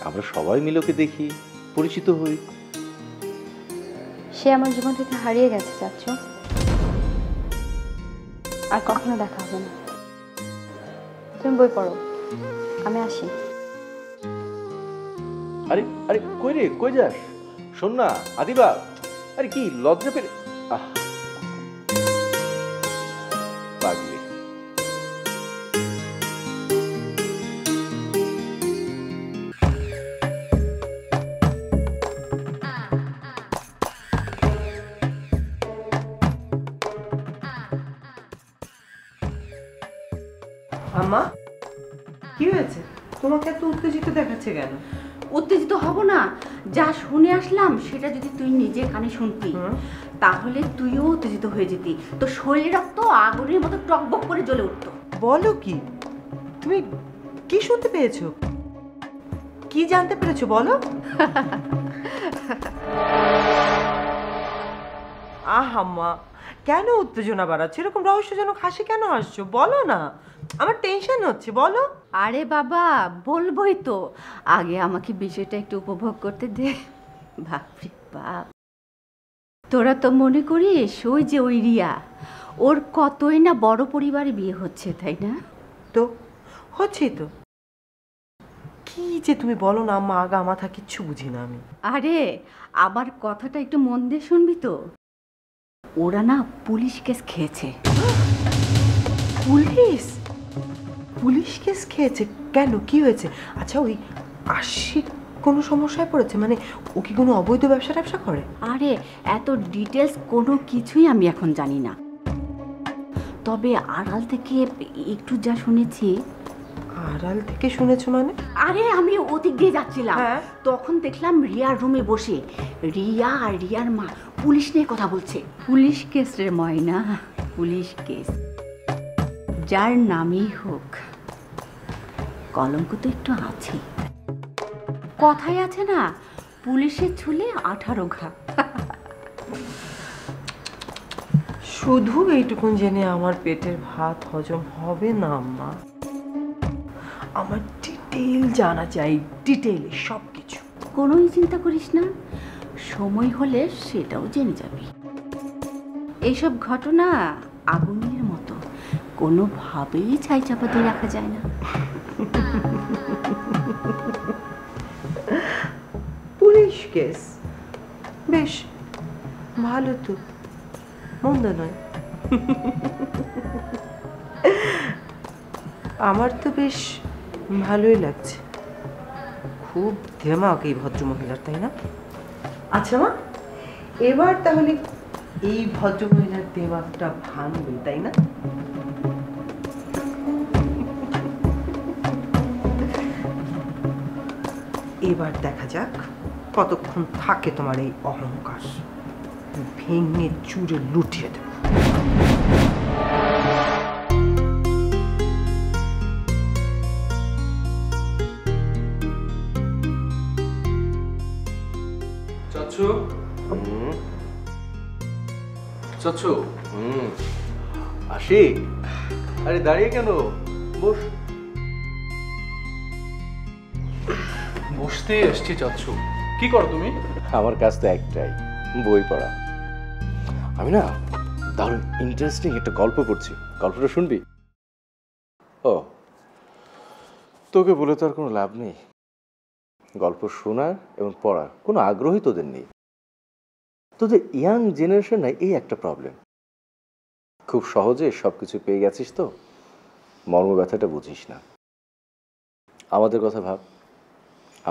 আমরা সবাই মিলে ওকে দেখি, পরিচিত হই। সে আমার জীবন থেকে হারিয়ে গেছে চাচ্ছু, আর কখনো দেখা হবে না। তুমি বই পড়ো, আমি আসি। আরে আরে কই রে, কই যাস? শোন না আদিবা, আরে কি লজ্জা পেরে পাগলি। আম্মা কি হয়েছে? তোমাকে এত উত্তেজিত দেখাচ্ছে কেন? উত্তেজিত হব না, যা শুনে আসলাম সেটা যদি তুই নিজে কানে শুনতি তাহলে তুইও উত্তেজিত হয়ে যেতি, তো শরীরের রক্ত আগুনের মতো টকবক করে জ্বলে উঠতো। বলো কি? তুমি কি শুনতে পেয়েছো? কি জানতে পেরেছো বলো? আম্মা কেন উত্তেজনা বাড়াচ্ছ? এরকম রহস্যজনক হাসি কেন হাসছো? বলো না, আমার টেনশন হচ্ছে, বলো। আরে বাবা বলবোই তো, আগে আমাকে বিষয়টা একটু উপভোগ করতে দে। বাপরে বাপ, তোরা তো মনে করিস ওই যে ওই রিয়া, ওর কতই না বড় পরিবারে বিয়ে হচ্ছে, তাই না? তো হচ্ছেই তো। কি যে তুমি বলো না আম্মা, আগা মাথা কিচ্ছু বুঝি না আমি। আরে আবার কথাটা একটু মন দিয়ে শুনবি তো, ওরা না পুলিশ কেস খেয়েছে। পুলিশ? পুলিশ কেস খেয়েছে কেন? কি হয়েছে? আচ্ছা ওই আশিক কোনো সমস্যায় পড়েছে? মানে ও কি কোনো অবৈধ ব্যবসা করে? আরে এত ডিটেলস কোনো কিছুই আমি এখন জানি না, তবে আড়াল থেকে একটু যা শুনেছি। আড়াল থেকে শুনেছো মানে? আরে আমি ওদিক দিয়ে যাচ্ছিলাম, তখন দেখলাম রিয়ার রুমে বসে রিয়া আর রিয়ার মা পুলিশ নিয়ে কথা বলছে। পুলিশ কেস রে ময়না, পুলিশ কেস। যার নামই হোক কলঙ্ক তো একটু আছে। কথাই আছে না, পুলিশের ছুলে 18 ঘা। শুধু এইটুকুন জেনে আমার পেটের ভাত হজম হবে না আম্মা। আমার ডিটেইল জানা চাই, ডিটেইলে সব কিছু। কোনোই চিন্তা করিস না, সময় হলে সেটাও জেনে যাবি। এইসব ঘটনা আগুনের মতো, কোনোভাবেই ছাই চাপা দিয়ে রাখা যায় না। পুলিশ কেস বেশ ভালো তো, মন্দ নয়। আমার তো বেশ ভালোই লাগছে। খুব দেমাক এই ভদ্রমহিলার, তাই না? আচ্ছা মা, এবার তাহলে এই ভদ্রমহিলার দেমাকটা ভাঙবে, তাই না? এবার দেখা যাক কতক্ষণ থাকে তোমার এই অহংকার। ভেঙে চুরে লুটিয়ে দেব। চাচু, চাচু। আশিক, আরে দাঁড়িয়ে কেন? বস। বসতে এসছি চাচ্ছু। কি করো তুমি? আমার কাজ তো একটাই, বই পড়া। আমি না দারুণ ইন্টারেস্টিং একটা গল্প পড়ছি, গল্পটা শুনবি? ও, তোকে বলে তো আর কোনো লাভ নেই। গল্প শোনার এবং পড়ার কোনো আগ্রহই তোদের নেই। তোদের ইয়াং জেনারেশন নাই, এই একটা প্রবলেম। খুব সহজে সব কিছু পেয়ে গেছিস তো মর্ম ব্যথাটা বুঝিস না। আমাদের কথা ভাব,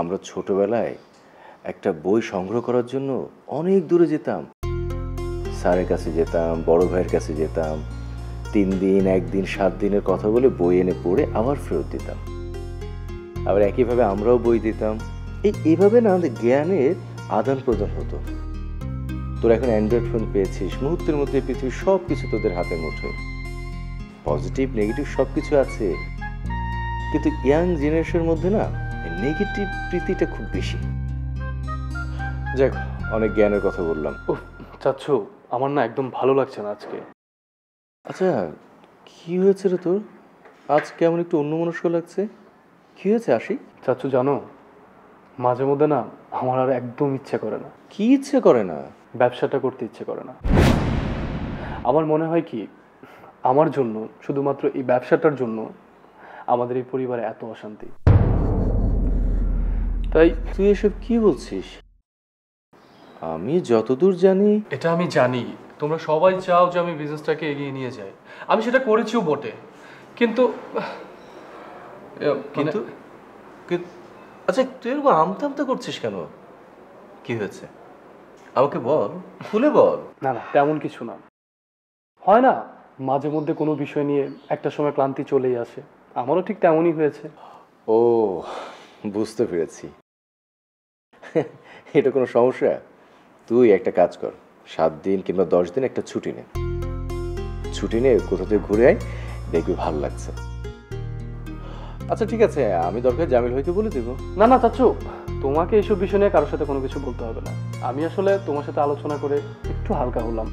আমরা ছোটবেলায় একটা বই সংগ্রহ করার জন্য অনেক দূরে যেতাম। স্যারের কাছে যেতাম, বড় ভাইয়ের কাছে যেতাম, 3 দিন 1 দিন 7 দিনের কথা বলে বই এনে পড়ে আবার ফেরত দিতাম। আবার একইভাবে আমরাও বই দিতাম। এইভাবে না আমাদের জ্ঞানের আদান প্রদান হতো। তোরা এখন অ্যান্ড্রয়েড ফোন পেয়েছিস, মুহূর্তের মধ্যে পৃথিবীর সব কিছু তোদের হাতের মুঠোয়। পজিটিভ নেগেটিভ সব কিছু আছে, কিন্তু ইয়াং জেনারেশনের মধ্যে না নেগেটিভ প্রীতিটা খুব বেশি। যাক, অনেক জ্ঞানের কথা বললাম। চাচ্ছু, আমার না একদম ভালো লাগছে না আজকে। আচ্ছা, কি হয়েছে রে তোর? আজ কেমন একটু অন্যমনস্ক লাগছে, কি হয়েছে আশিক? চাচ্ছু জানো, মাঝে মধ্যে না আমার আর একদম ইচ্ছে করে না। কি ইচ্ছে করে না? ব্যবসাটা করতে ইচ্ছে করে না। আমার মনে হয় কি, আমার জন্য, শুধুমাত্র এই ব্যবসাটার জন্য আমাদের এই পরিবারে এত অশান্তি। তাই তুই এসব কি বলছিস? আমি যতদূর জানি, এটা আমি জানি তোমরা সবাই চাও যে আমি বিজনেসটাকে এগিয়ে নিয়ে যাই। আমি সেটা করেছিও বটে, কিন্তু কিন্তু আচ্ছা, তুই এরকম আমতা আমতা করছিস কেন? কি হয়েছে আমাকে বল, খুলে বল। না না, তেমন কিছু না। হয় না মাঝে মধ্যে কোনো বিষয় নিয়ে একটা সময় ক্লান্তি চলেই আসে, আমারও ঠিক তেমনই হয়েছে। ও, বুঝতে পেরেছি। এটা কোনো সমস্যা? তুই একটা কাজ কর, 7 দিন কিংবা 10 দিন একটা ছুটি নে। ছুটি নিয়ে কোথা থেকে ঘুরে আয়, দেখবি ভালো লাগছে। আচ্ছা ঠিক আছে, আমি দরকার জামিল ভাইকে বলে দেবো। না না চাচ্ছু, তোমাকে এইসব বিষয় নিয়ে কারোর সাথে কোনো কিছু বলতে হবে না। আমি আসলে তোমার সাথে আলোচনা করে একটু হালকা হলাম।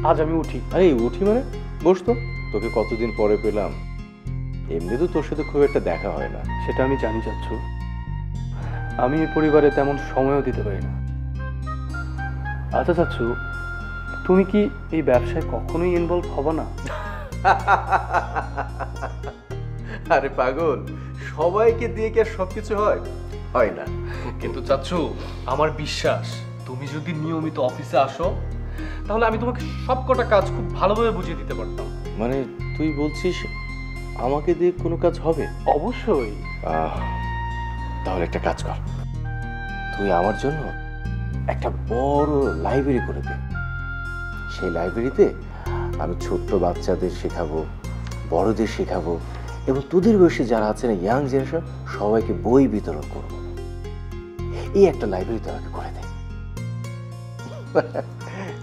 আজ আমি উঠি। আরে উঠি মানে? বস তো, তোকে কতদিন পরে পেলাম। এমনি তো তোর সাথে খুব একটা দেখা হয় না। সেটা আমি জানি চাচ্ছু, আমি এই পরিবারে তেমন সময়ও দিতে পারি না। আচ্ছা চাচ্ছু, তুমি কি এই ব্যবসায় কখনোই ইনভলভ হবে না? আরে পাগল, সবাইকে দিয়ে কি আর সবকিছু হয়? হয় না। কিন্তু চাচ্ছু, আমার বিশ্বাস তুমি যদি নিয়মিত অফিসে আসো, তাহলে আমি তোমাকে সবকটা কাজ খুব ভালোভাবে বুঝিয়ে দিতে পারতাম। মানে তুই বলছিস আমাকে দিয়ে কোনো কাজ হবে? অবশ্যই। তাহলে একটা কাজ কর, তুই আমার জন্য একটা বড় লাইব্রেরি করে দে। সেই লাইব্রেরিতে আমি ছোট্ট বাচ্চাদের শেখাবো, বড়দের শেখাবো, এবং তোদের বয়সে যারা আছেন ইয়াং জেনারেশন সবাইকে বই বিতরণ করব। এই একটা লাইব্রেরি তো আমাকে করে দেয়।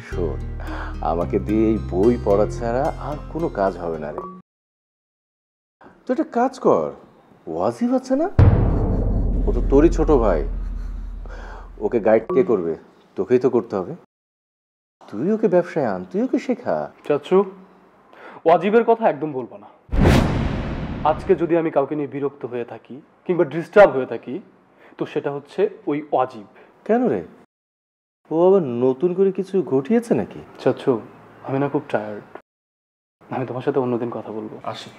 শোন, আমাকে দিয়ে এই বই পড়া ছাড়া আর কোনো কাজ হবে না রে। তো একটা কাজ কর, ওয়াজিব আছে না, ও তো তোরই ছোট ভাই, ওকে গাইড কে করবে? তোকেই তো করতে হবে। তুই ওকে ব্যবসায় আন, তুই ওকে শেখা। চাচু, ওয়াজিবের কথা একদম বলবো না। আজকে যদি আমি কাউকে নিয়ে বিরক্ত হয়ে থাকি কিংবা ডিস্টার্ব হয়ে থাকি, তো সেটা হচ্ছে ওই ওয়াজিব। কেন রে, ও আবার নতুন করে কিছু ঘটিয়েছে নাকি? চাচু, আমি না খুব টায়ার্ড, আমি তোমার সাথে অন্যদিন কথা বলবো, আসি।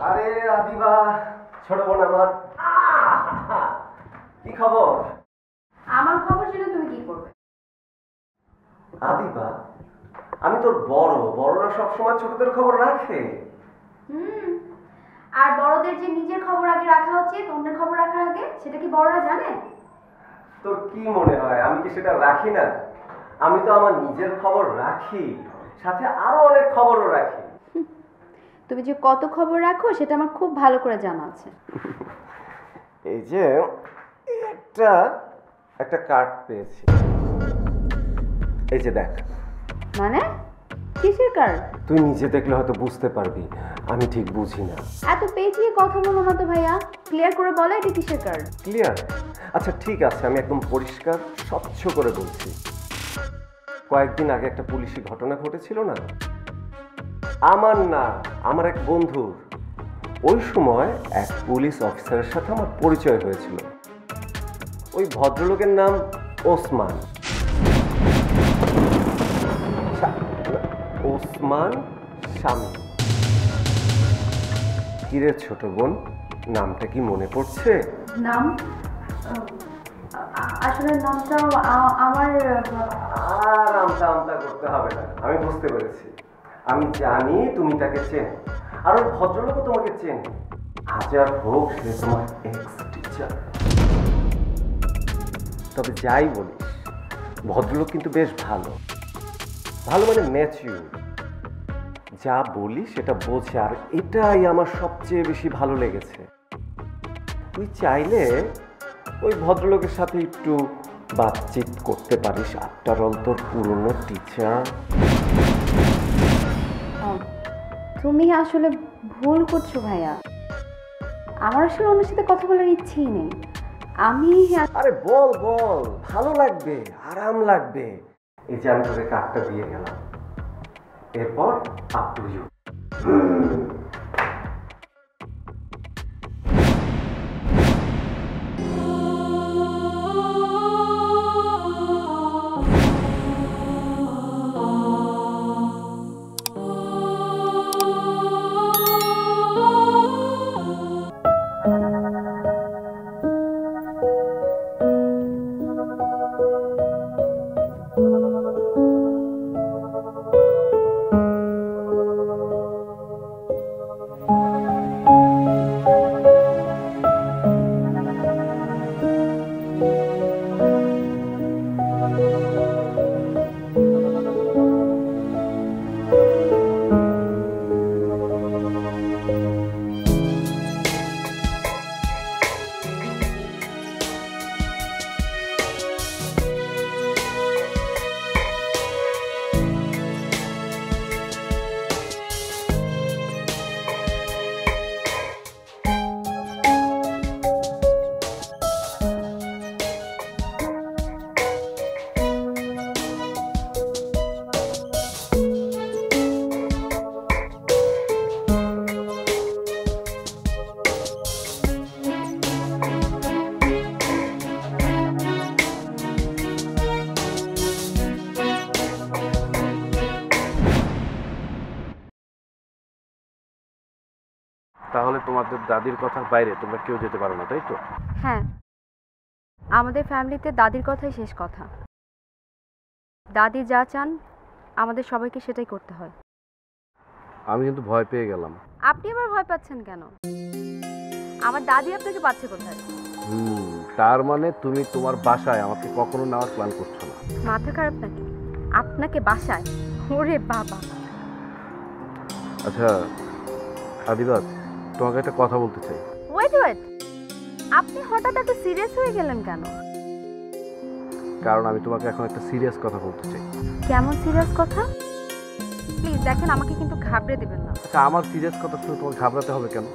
আরে আদিবা, ছোট বোন আমার, কি খবর? আমার খবর জেনে তুমি কি করবে? আদিবা, আমি তোর বড়, বড়রা সবসময় ছোটদের খবর রাখে। আর বড়দের যে নিজের খবর আগে রাখা উচিত অন্যের খবর রাখার আগে, সেটা কি বড়রা জানে? তোর কি মনে হয় আমি কি সেটা রাখি না? আমি তো আমার নিজের খবর রাখি, সাথে আরো অনেক খবরও রাখি। তুমি যে কত খবর রাখো সেটা আমার খুব ভালো করে জানা আছে। এই যে একটা কার্ড পেয়েছি, এই যে দেখ। মানে কিসের কার্ড? তুই নিজে দেখলে হয়তো বুঝতে পারবি, আমি ঠিক বুঝি না। এত পেঁচিয়ে কথা বলো না তো ভাইয়া, ক্লিয়ার করে বলো এটা কিসের কার্ড। ক্লিয়ার? আচ্ছা ঠিক আছে, আমি একদম পরিষ্কার স্বচ্ছ করে বলছি। কয়েকদিন আগে একটা পুলিশি ঘটনা ঘটেছিল না, আমার না আমার এক বন্ধুর। ওই সময় এক পুলিশ অফিসারের সাথে আমার পরিচয় হয়েছিল। ওই ভদ্রলোকের নাম ওসমান, ওসমান শামীম। কিরে ছোট বোন, নামটা কি মনে পড়ছে? নাম আসলে নামটা আমার। আর আমতা করতে হবে না, আমি বুঝতে পেরেছি। আমি জানি তুমি তাকে চেনো, আর ওই ভদ্রলোকও তোমাকে চেনে। হাজার হোক সে তোমার এক্স টিচার। তবে যাই বলিস, ভদ্রলোক কিন্তু বেশ ভালো, ভালো মানে ম্যাচিউর। যা বলি সেটা বোঝে, আর এটাই আমার সবচেয়ে বেশি ভালো লেগেছে। তুই চাইলে ওই ভদ্রলোকের সাথে একটু বাতচিত করতে পারিস। আফটার অল তোর পুরনো টিচার। তুমি আসলে ভুল করছো ভাইয়া, আমার আসলে ওনার সাথে কথা বলার ইচ্ছেই নেই। আমি আরে বল বল, ভালো লাগবে, আরাম লাগবে। এই যে আমি তোকে কার্ডটা দিয়ে গেলাম, এরপর আপ টু ইউ। তাহলে তোমাদের দাদির কথার বাইরে তোমরা কেউ যেতে পারো না, তাই তো? হ্যাঁ, আমাদের ফ্যামিলিতে দাদির কথাই শেষ কথা। দাদি যা চান আমাদের সবাইকে সেটাই করতে হয়। আমি কিন্তু ভয় পেয়ে গেলাম। আপনি আবার ভয় পাচ্ছেন কেন? আমার দাদি আপনাকে পাচ্ছে কোথায়? তার মানে তুমি তোমার বাসায় আমাকে কখনো নেওয়ার প্ল্যান করছো না? মাথা খারাপ নাকি? আপনাকে বাসায়? ওরে বাবা। আচ্ছা আদিবা, তোমাকে একটা কথা বলতে চাই। ওয়েট, আপনি হঠাৎ এত সিরিয়াস হয়ে গেলেন কেন? কারণ আমি তোমাকে এখন একটা সিরিয়াস কথা বলতে চাই। কেমন সিরিয়াস কথা? প্লিজ দেখেন, আমাকে কিন্তু ঘাবড়ে দিবেন না। আচ্ছা, আমার সিরিয়াস কথা শুনে তোমার ঘাবড়াতে হবে কেন?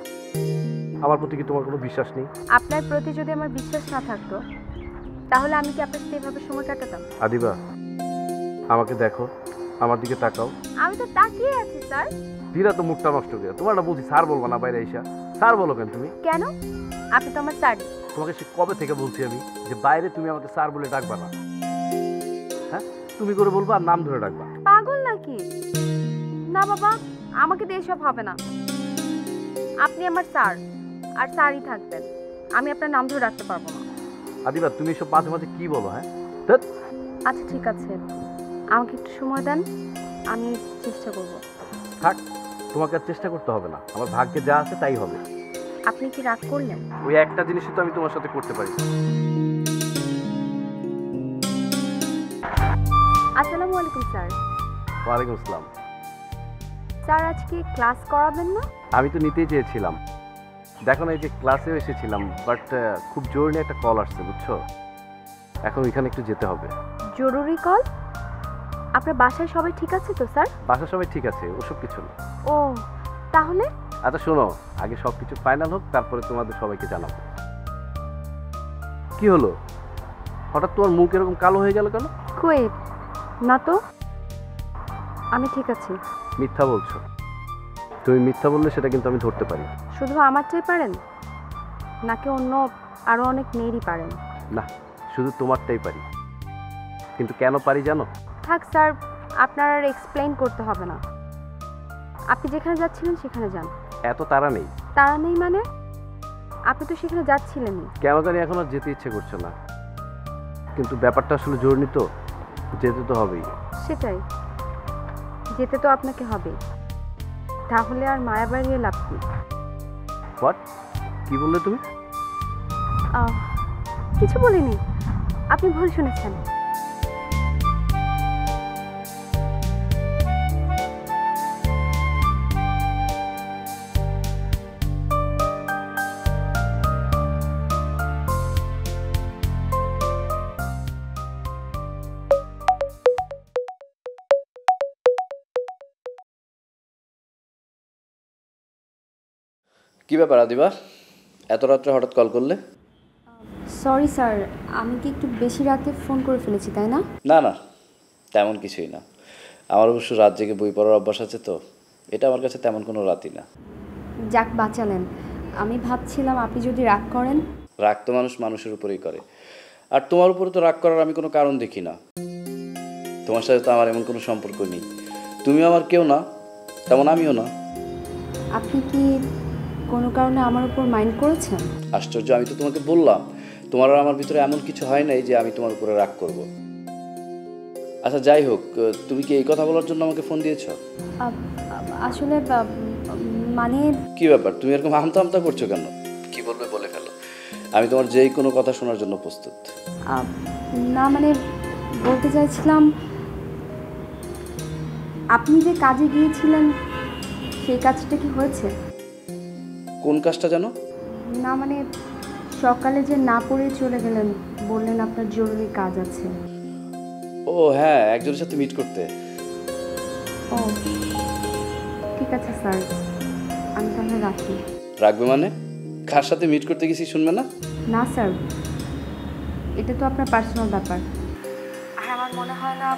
আমার প্রতি কি তোমার কোনো বিশ্বাস নেই? আপনার প্রতি যদি আমার বিশ্বাস না থাকতো তাহলে আমি কি আপনার সাথে এভাবে সময় কাটাতাম? আদিবা, আমাকে দেখো, আমার দিকে তাকাও। আমি তো তাকিয়ে আছি স্যার। ধীরা তো মুখটা নষ্ট করে। তোমার না বলছি স্যার বলবা না বাইরে আইসা? স্যার বলো কেন তুমি? কেন? আপনি তো আমার স্যার। তোমাকে সে কবে থেকে বলছি আমি যে বাইরে তুমি আমাকে স্যার বলে ডাকবা না? হ্যাঁ, তুমি করে বলবা আর নাম ধরে ডাকবা। পাগল নাকি? না বাবা, আমাকে দিয়ে এসব হবে না। আপনি আমার স্যার আর স্যারই থাকবেন। আমি আপনার নাম ধরে রাখতে পারবো না। আদিবা, তুমি এসব মাঝে মাঝে কি বলো? হ্যাঁ, আচ্ছা ঠিক আছে, আমাকে একটু সময় দেন, আমি চেষ্টা করব। থাক, তোমাকে আর চেষ্টা করতে হবে না। আমার ভাগ্যে যা আছে তাই হবে। আপনি কি রাগ করলেন? ওই একটা জিনিসই তো আমি তোমার সাথে করতে পারি। আসসালামু আলাইকুম স্যার। ওয়ালাইকুম আসসালাম। স্যার আজকে ক্লাস করাবেন না? আমি তো নিতেই চেয়েছিলাম, দেখো না এই যে ক্লাসেও এসেছিলাম, বাট খুব জরুরি একটা কল আসছে, বুঝছো? এখন ওইখানে একটু যেতে হবে। জরুরি কল? আপনার বাসায় সবাই ঠিক আছে তো স্যার? বাসা সবাই ঠিক আছে, ওসব কিছু না। ও তাহলে? আচ্ছা শোনো, আগে সব কিছু ফাইনাল হোক, তারপরে তোমাদের সবাইকে জানাবো। কি হলো, হঠাৎ তোমার মুখ এরকম কালো হয়ে গেল কেন? কই না তো, আমি ঠিক আছি। মিথ্যা বলছো। তুমি মিথ্যা বললে সেটা কিন্তু আমি ধরতে পারি। শুধু আমারটাই পারেন নাকি অন্য আরো অনেক মেয়েরই পারেন? না, শুধু তোমারটাই পারি। কিন্তু কেন পারি জানো? থাক স্যার, আপনার আর এক্সপ্লেইন করতে হবে না। আপনি যেখানে যাচ্ছিলেন সেখানে যান। এত তাড়া নেই। তাড়া নেই মানে? আপনি তো সেখানে যাচ্ছিলেনই। কেন জানি এখন আর যেতে ইচ্ছে করছে না, কিন্তু ব্যাপারটা আসলে জরুরি তো, যেতে তো হবেই। সেটাই, যেতে তো আপনাকে হবে। তাহলে আর মায়া বাড়িয়ে লাভ কি? হোয়াট? কি বললে তুমি? কিছু বলিনি, আপনি ভুল শুনেছেন। কি ব্যাপার আদিবা, এত রাত্রে হঠাৎ কল করলে? সরি স্যার, আমি কি একটু বেশি রাতে ফোন করে ফেলেছি তাই না? না না, তেমন কিছুই না। আমার অবশ্য রাত জেগে বই পড়ার অভ্যাস আছে তো, এটা আমার কাছে তেমন কোনো রাতই না। যাক বাঁচালেন। আমি ভাবছিলাম আপনি যদি রাগ করেন। রাগ তো মানুষ মানুষের উপরেই করে, আর তোমার উপরে তো রাগ করার আমি কোনো কারণ দেখি না। তোমার সাথে তো আমার এমন কোনো সম্পর্ক নেই। তুমিও আমার কেউ না, তেমন আমিও না। আপনি কি কোনো কারণে আমার উপর মাইন্ড করেছেন? আশ্চর্য, আমি তো তোমাকে বললাম তোমার আর আমার ভিতরে এমন কিছু হয় নাই যে আমি তোমার উপরে রাগ করব। আচ্ছা যাই হোক, তুমি কি এই কথা বলার জন্য আমাকে ফোন দিয়েছো? আসলে মানে কি ব্যাপার, তুমি এরকম আমতা আমতা করছো কেন? কি বলবে বলে ফেলো, আমি তোমার যেই কোনো কথা শোনার জন্য প্রস্তুত। না মানে বলতে চাইছিলাম, আপনি যে কাজে গিয়েছিলেন সেই কাজটা কি হয়েছে? কোন কাজটা জানো? না মানে সকালে যে না পড়ে চলে গেলেন, বললেন আপনার জরুরি কাজ আছে। ও হ্যাঁ, একজনের সাথে মিট করতে। ও ঠিক আছে স্যার, আমি তাহলে রাখি। রাখবে মানে? কার সাথে মিট করতে গেছি শুনবে না? না স্যার, এটা তো আপনার পার্সোনাল ব্যাপার, আর আমার মনে হয় না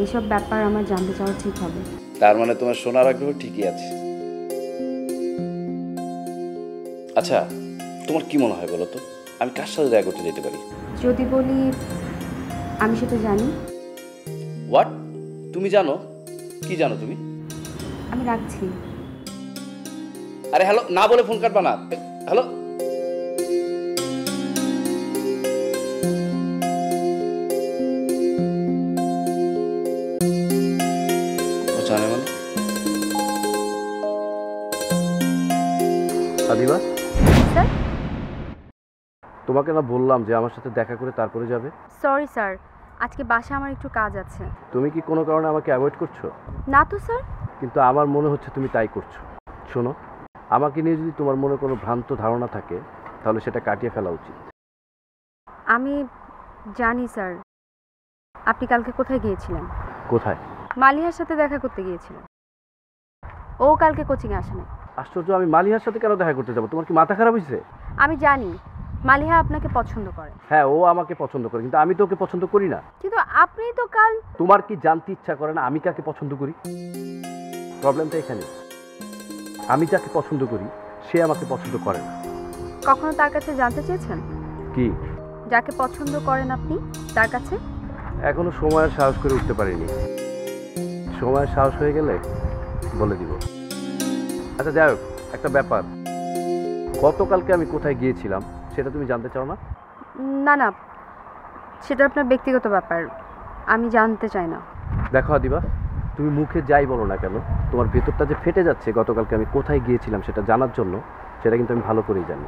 এইসব ব্যাপার আমার জানতে চাওয়া ঠিক হবে। তার মানে তোমার শোনার আগ্রহ ঠিকই আছে। আচ্ছা তোমার কি মনে হয় বলো তো, আমি কার সাথে দেখা করতে যেতে পারি? যদি বলি আমি সেটা জানি। হোয়াট? তুমি জানো? কি জানো তুমি? আমি রাখছি। আরে হ্যালো না বলে ফোন কাটবা না। Hello, Adiba, sir? তোমাকে না বললাম যে আমার সাথে দেখা করে তারপরে যাবে? সরি স্যার, আজকে বাসায় আমার একটু কাজ আছে। তুমি কি কোনো কারণে আমাকে অ্যাভয়েড করছো? না তো স্যার। কিন্তু আমার মনে হচ্ছে তুমি তাই করছো। শোনো, আমাকে নিয়ে যদি তোমার মনে কোনো ভ্রান্ত ধারণা থাকে তাহলে সেটা কাটিয়ে ফেলা উচিত। আমি জানি স্যার, আপনি কালকে কোথায় গিয়েছিলেন? কোথায়? মালিহার সাথে দেখা করতে গিয়েছিলেন। ও কালকে কোচিংয়ে আসে না। আশ্চর্য, আমি মালিহার সাথে কেন দেখা করতে যাবো? তোমার কি মাথা খারাপ হয়েছে? আমি জানি মালিহা আপনাকে পছন্দ করে। হ্যাঁ, ও আমাকে পছন্দ করে, কিন্তু আমি তো ওকে পছন্দ করি না। কিন্তু আপনি তো কাল... তোমার কি জানতে ইচ্ছা করে না আমি কাকে পছন্দ করি? প্রবলেমটা এখানে, আমি যাকে পছন্দ করি সে আমাকে পছন্দ করে না। কখনো তার কাছে জানতে চেয়েছেন কি যাকে পছন্দ করেন আপনি তার কাছে? এখনো সময়ের সাহস করে উঠতে পারিনি। সময়ের সাহস হয়ে গেলে বলে দিব। আচ্ছা যাই হোক, একটা ব্যাপার, গতকালকে আমি কোথায় গিয়েছিলাম সেটা তুমি জানতে চাও না? না না, সেটা আপনার ব্যক্তিগত ব্যাপার, আমি জানতে চাই না। দেখো আদিবা, তুমি মুখে যাই বলো না কেন, তোমার ভেতরটা যে ফেটে যাচ্ছে গতকালকে আমি কোথায় গিয়েছিলাম সেটা জানার জন্য, সেটা কিন্তু আমি ভালো করেই জানি।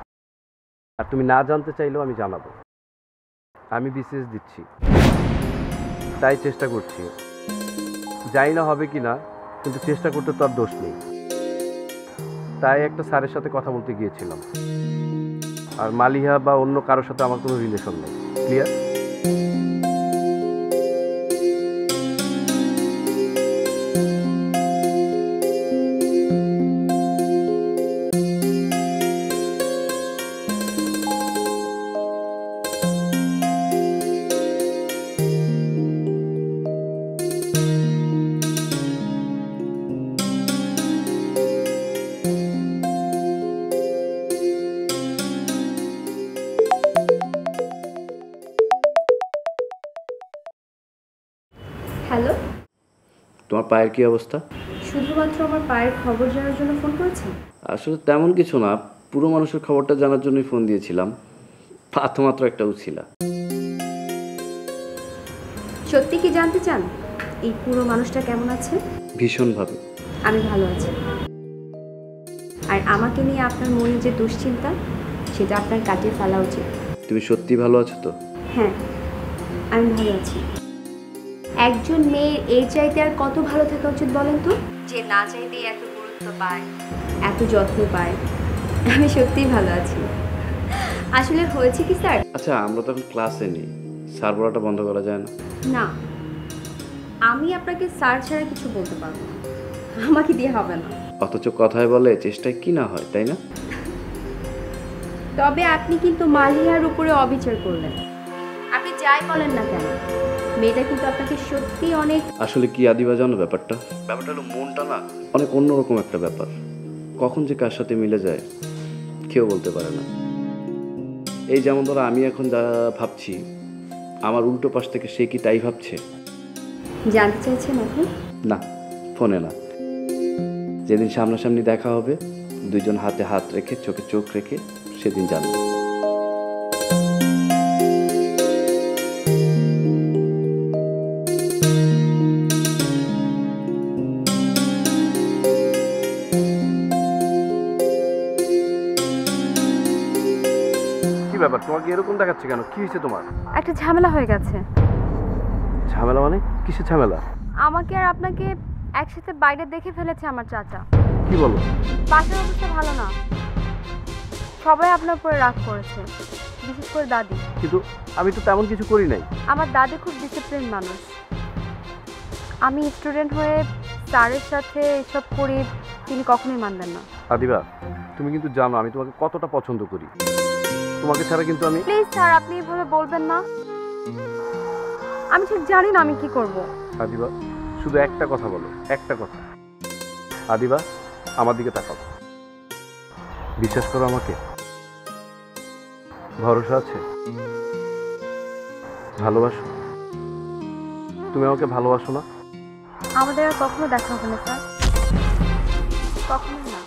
আর তুমি না জানতে চাইলেও আমি জানাবো। আমি বিশেষ দিচ্ছি, তাই চেষ্টা করছি। জানি না হবে কি না, কিন্তু চেষ্টা করতে তো আর দোষ নেই। তাই একটা স্যারের সাথে কথা বলতে গিয়েছিলাম। আর মালিহা বা অন্য কারোর সাথে আমার কোনো রিলেশন নেই। ক্লিয়ার? হ্যালো, তোমার পায়ের কি অবস্থা? শুধুমাত্র আমার পায়ের খবর জানার জন্য ফোন করেছেন? আসলে তেমন কিছু না, পুরো মানুষের খবরটা জানার জন্যই ফোন দিয়েছিলাম। পা তো মাত্র একটা উছিলা। সত্যি কি জানতে চান এই পুরো মানুষটা কেমন আছে? ভীষণভাবে। আমি ভালো আছি। আর আমাকে নিয়ে আপনার মনে যে দুশ্চিন্তা, সেটা আপনার কাটিয়ে ফেলা উচিত। তুমি সত্যি ভালো আছো তো? হ্যাঁ, আমি ভালো আছি। একজন মেয়ের এই চাইতে আর কত ভালো থাকা উচিত বলেন তো, যে না চাইতেই এত গুরুত্ব পায়, এত যত্ন পায়। আমি সত্যিই ভালো আছি। আসলে হয়েছে কি স্যার, আচ্ছা আমরা তো এখন ক্লাসে নেই, স্যার বলাটা বন্ধ করা যায় না? না, আমি আপনাকে স্যার ছাড়া কিছু বলতে পারবো না, আমাকে দিয়ে হবে না। অথচ কথায় বলে চেষ্টায় কি না হয়, তাই না? তবে আপনি কিন্তু মালিহার উপরে অবিচার করলেন। আপনি যাই বলেন না কেন, মেয়েটা কিন্তু আপনাকে সত্যি অনেক... আসলে কি আদিবা জানো ব্যাপারটা হলো মনটা না অনেক অন্যরকম একটা ব্যাপার। কখন যে কার সাথে মিলে যায় কেউ বলতে পারে না। এই যেমন ধরো আমি এখন যা ভাবছি, আমার উল্টো পাশ থেকে সে কি তাই ভাবছে। জানতে চাইছেন এখন? না, ফোনে না। যেদিন সামনাসামনি দেখা হবে, দুইজন হাতে হাত রেখে চোখে চোখ রেখে, সেদিন জানবো। কি ব্যাপার, তোমাকে এরকম দেখাচ্ছে কেন? কি হয়েছে তোমার? একটা ঝামেলা হয়ে গেছে। ঝামেলা মানে? কিসের ঝামেলা? আমাকে আর আপনাকে একসাথে বাইরে দেখে ফেলেছে আমার চাচা। কি বলো? বাসার অবস্থা ভালো না, সবাই আপনার উপরে রাগ করেছে, বিশেষ করে দাদি। কিন্তু আমি তো তেমন কিছু করি নাই। আমার দাদি খুব ডিসিপ্লিন মানুষ। আমি স্টুডেন্ট হয়ে স্যারের সাথে এসব করি, তিনি কখনোই মানবেন না। আদিবা, তুমি কিন্তু জানো আমি তোমাকে কতটা পছন্দ করি। তোমাকে ছাড়া কিন্তু আমি... প্লিজ স্যার, আপনি এভাবে বলবেন না। আমি ঠিক জানি না আমি কি করব। আদিবা, শুধু একটা কথা বলো, একটা কথা। আদিবা, আমার দিকে তাকাও। বিশ্বাস করো আমাকে? ভরসা আছে? ভালোবাসো? তুমি আমাকে ভালোবাসো না? আমাদের আর কখনো দেখা হবে না স্যার, কখনো না।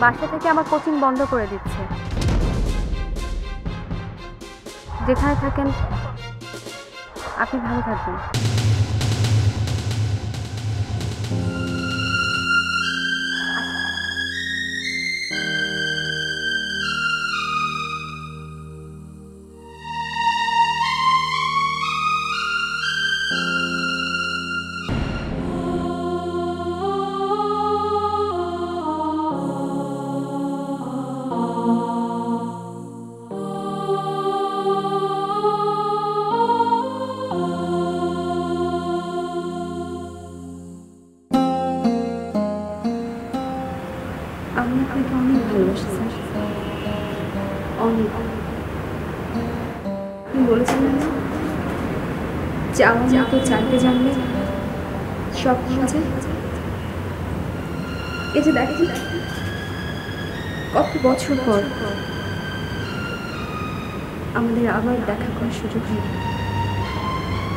বাসা থেকে আমার কোচিং বন্ধ করে দিচ্ছে। যেখানে থাকেন আপনি ভালো থাকবেন। আপনাকে অনেক ভালোবাসি স্যার, অনেক। আপনি বলেছিলেন না, চাওয়া মতো চাইতে জানলে সব পাওয়া যায়। এই যে দেখেন, কত বছর পর আমাদের আবার দেখা করার সুযোগ হয়ে গেল,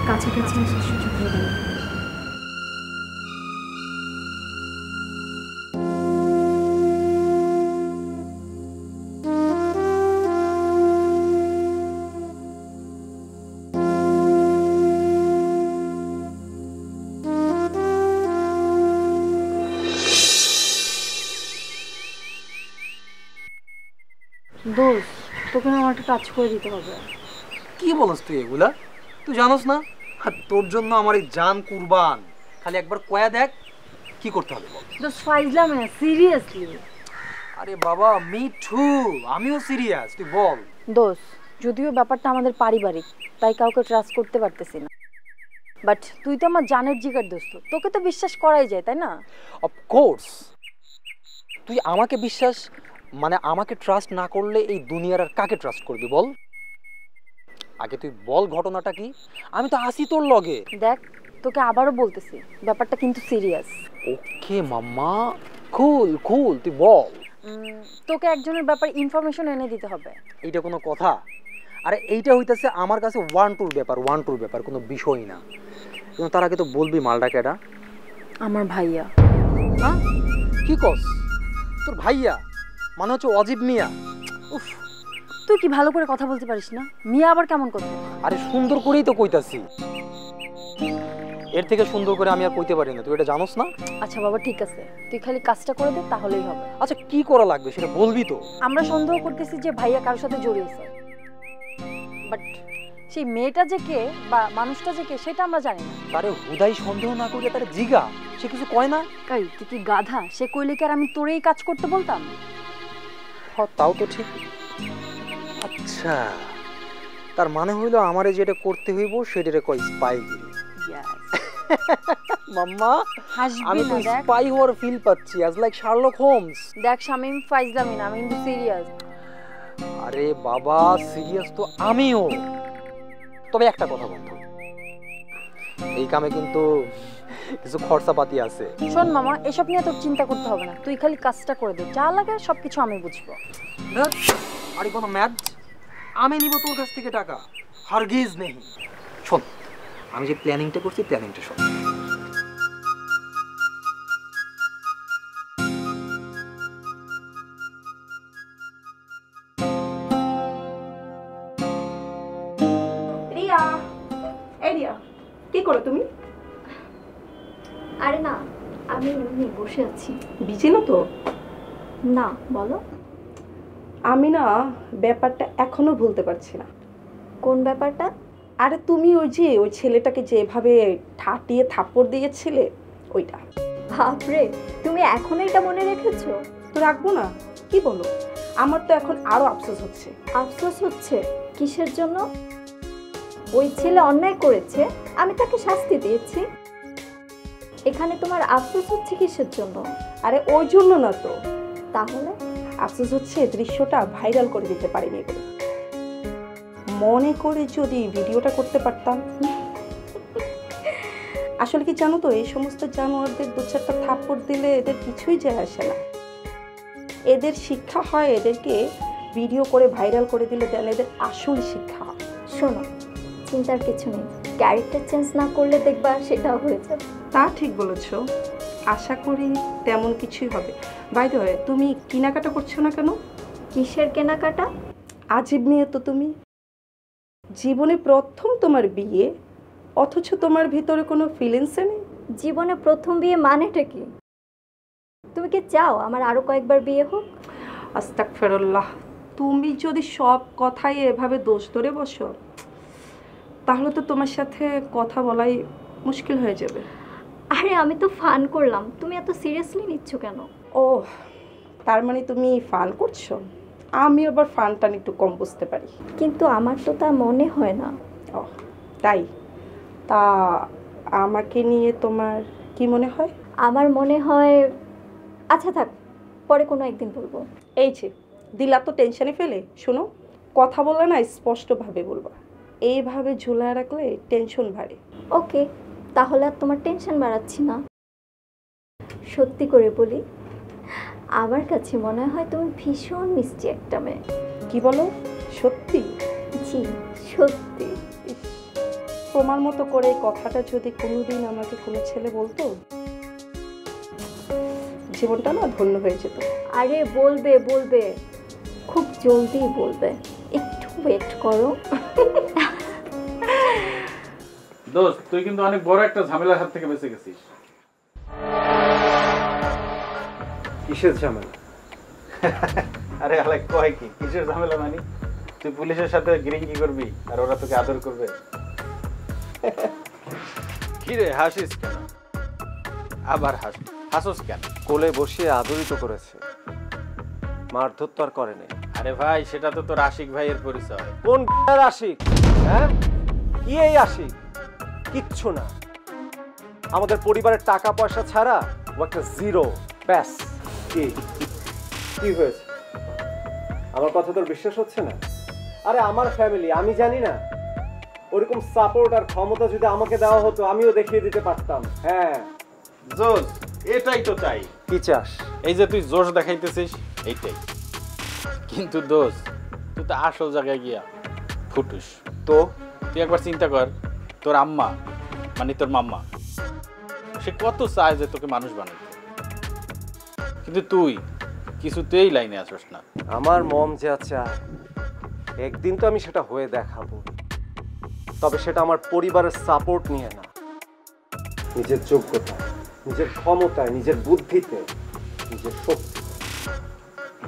কাছাকাছি আসার সুযোগ হয়ে গেল। দোষ, তোকে না আমার একটা কাজ করে দিতে হবে। কি বলস তুই এগুলা? তুই জানোস না আর তোর জন্য আমার এই জান কুরবান। খালি একবার কয়া দেখ কি করতে হবে বল। দোষ ফাইজলাম না, সিরিয়াসলি। আরে বাবা মি টু, আমিও সিরিয়াস, তুই বল। দোষ, যদিও ব্যাপারটা আমাদের পারিবারিক, তাই কাউকে ট্রাস্ট করতে পারতেছি না, বাট তুই তো আমার জানের জিগার দোস্ত, তোকে তো বিশ্বাস করাই যায়, তাই না? অফকোর্স। তুই আমাকে বিশ্বাস মানে আমাকে ট্রাস্ট না করলে এই দুনিয়ার আর কাকে ট্রাস্ট করবি বল? আগে তুই বল ঘটনাটা কি, আমি তো আসি তোর লগে। দেখ, তোকে আবারও বলতেছি, ব্যাপারটা কিন্তু সিরিয়াস। ওকে মাম্মা, কুল কুল, তুই বল। তোকে একজনের ব্যাপারে ইনফরমেশন এনে দিতে হবে। এইটা কোনো কথা? আরে এইটা হইতেছে আমার কাছে ওয়ান টুর ব্যাপার, কোনো বিষয় না। কিন্তু তার আগে তো বলবি মালটা কেডা? আমার ভাইয়া। হ্যাঁ, কি কস? তোর ভাইয়া মানে হচ্ছে অজিব মিয়া? উফ, তুই কি ভালো করে কথা বলতে পারিস না? মিয়া আবার কেমন কথা? আরে সুন্দর করেই তো কইতাছি, এর থেকে সুন্দর করে আমি আর কইতে পারি না, তুই এটা জানোস না? আচ্ছা বাবা, ঠিক আছে, তুই খালি কাজটা করে দে, তাহলেই হবে। আচ্ছা কি করা লাগবে সেটা বলবি তো? আমরা সন্দেহ করতেছি যে ভাইয়া কারোর সাথে জড়িয়েছে, বাট সেই মেয়েটা যে কে বা মানুষটা যে কে সেটা আমরা জানি না। তারে হুদাই সন্দেহ না করে তারে জিগা, সে কিছু কয় না। কাই তুই কি গাধা? সে কইলে কি আর আমি তোরে এই কাজ করতে বলতাম? হ্যাঁ তাও তো ঠিক। আচ্ছা, তার মানে হইলো আমারে যেটা করতে হইব সেটারে কয় স্পাইগিরি। মাম্মা, আমি তো স্পাই হওয়ার ফিল পাচ্ছি, অ্যাজ লাইক শার্লক হোমস। দেখ শামিম, ফাইজলামি না, আমি কিন্তু সিরিয়াস। আরে বাবা, সিরিয়াস তো আমিও। তবে একটা কথা বন্ধু, এই কামে কিন্তু কিছু খরচাপাতি আছে। শোন মামা, এসব নিয়ে তোর চিন্তা করতে হবে না, তুই খালি কাজটা করে দে, যা লাগে সবকিছু আমি বুঝবো। আরে কোনো ম্যাচ, আমি নিব তোর কাছ থেকে টাকা? হারগিজ নেই। শোন, আমি যে প্ল্যানিংটা করছি, প্ল্যানিংটা শোন। রিয়া, এই রিয়া, কি করো তুমি? আরে না, আমি এমনি বসে আছি। বিজি না তো? না, বলো। আমি না ব্যাপারটা এখনো ভুলতে পারছি না। কোন ব্যাপারটা? আরে তুমি ওই যে ওই ছেলেটাকে যেভাবে ঠাটিয়ে থাপ্পড় দিয়েছিলে, ওইটা। বাপরে, তুমি এখনো এটা মনে রেখেছো? তো রাখবো না, কি বলো? আমার তো এখন আরো আফসোস হচ্ছে। আফসোস হচ্ছে? কিসের জন্য? ওই ছেলে অন্যায় করেছে, আমি তাকে শাস্তি দিয়েছি। এখানে তোমার আফসোস হচ্ছে কিসের জন্য? আরে ওই জন্য না তো। তাহলে? আফসোস হচ্ছে দৃশ্যটা ভাইরাল করে দিতে পারিনি বলে। মনে করে যদি ভিডিওটা করতে পারতাম। আসলে কি জানো তো, এই সমস্ত জানোয়ারদের দু চারটা থাপ্পড় দিলে এদের কিছুই যায় আসে না। এদের শিক্ষা হয় এদেরকে ভিডিও করে ভাইরাল করে দিলে দেন এদের আসল শিক্ষা। শোনো, চিন্তার কিছু নেই, ক্যারেক্টার চেঞ্জ না করলে দেখবা সেটাও হয়ে যাবে। তা ঠিক বলেছো, আশা করি তেমন কিছুই হবে। বাই দ্য ওয়ে, তুমি কেনাকাটা করছো না কেন? কিসের কেনাকাটা? আজিব মেয়ে তো তুমি, জীবনে প্রথম তোমার বিয়ে, অথচ তোমার ভিতরে কোনো ফিলিংসই নেই। জীবনে প্রথম বিয়ে মানেটা কি? তুমি কি চাও আমার আরো কয়েকবার বিয়ে হোক? আস্তাগফিরুল্লাহ, তুমি যদি সব কথাই এভাবে দোষ ধরে বসো তাহলে তো তোমার সাথে কথা বলাই মুশকিল হয়ে যাবে। আরে আমি তো ফান করলাম, তুমি এত সিরিয়াসলি নিচ্ছ কেন? ও, তার মানে তুমি ফান করছো? আমি আবার ফানটা একটু কম বুঝতে পারি, কিন্তু আমার তো তা মনে হয় না। ও তাই? তা আমাকে নিয়ে তোমার কি মনে হয়? আমার মনে হয়, আচ্ছা থাক, পরে কোনো একদিন বলবো। এই যে দিলা তো টেনশনে ফেলে, শোনো কথা বললে না স্পষ্টভাবে বলবা, এইভাবে ঝুলায় রাখলে টেনশন বাড়ে। ওকে, তাহলে আর তোমার টেনশন বাড়াচ্ছি না। সত্যি করে বলি, আমার কাছে মনে হয় তুমি ভীষণ মিষ্টি একটা মেয়ে। কি বলো, সত্যি? জি সত্যি। তোমার মতো করে এই কথাটা যদি কোনোদিন আমাকে কোনো ছেলে বলতো, জীবনটা না ধন্য হয়ে যেত। আরে বলবে বলবে, খুব জলদি বলবে, একটু ওয়েট করো। দোস্ত তুই কিন্তু অনেক বড় একটা ঝামেলার হাত থেকে বেঁচে গেছিস। কিসের ঝামেলা? আরে আলাক কয় কি কিসের ঝামেলা মানে? তুই পুলিশের সাথে গিরিঙ্গি করবি আর ওরা তোকে আদর করবে। কি রে হাসিস কেন? আবার হাসোস কেন? কোলে বসিয়ে আদরিত করেছে, মারধর তো আর করেনি। আরে ভাই সেটা তো তোর আশিক ভাইয়ের পরিচয়। কোন আশিক? হ্যাঁ কি এই আশিক? কিচ্ছু না, আমাদের পরিবারের টাকা পয়সা ছাড়া ও একটা জিরো ব্যাস। কি কি হয়েছে? আমার কথা তোর বিশ্বাস হচ্ছে না? আরে আমার ফ্যামিলি, আমি জানি না? ওরকম সাপোর্ট আর ক্ষমতা যদি আমাকে দেওয়া হতো আমিও দেখিয়ে দিতে পারতাম। হ্যাঁ জোশ, এটাই তো চাই। কি চাস? এই যে তুই জোশ দেখাইতেছিস এইটাই। কিন্তু দোষ তুই তো আসল জায়গায় গিয়া ফুটুস। তো তুই একবার চিন্তা কর, তোর আম্মা মানে তোর মাম্মা, সে কত চায় যে তোকে মানুষ বানাইতে, কিন্তু তুই কিছুতেই লাইনে আসস না। আমার মম যা চায় একদিন তো আমি সেটা হয়ে দেখাবো, তবে সেটা আমার পরিবারের সাপোর্ট নিয়ে না, নিজের যোগ্যতা, নিজের ক্ষমতায়, নিজের বুদ্ধিতে, নিজের শক্তি।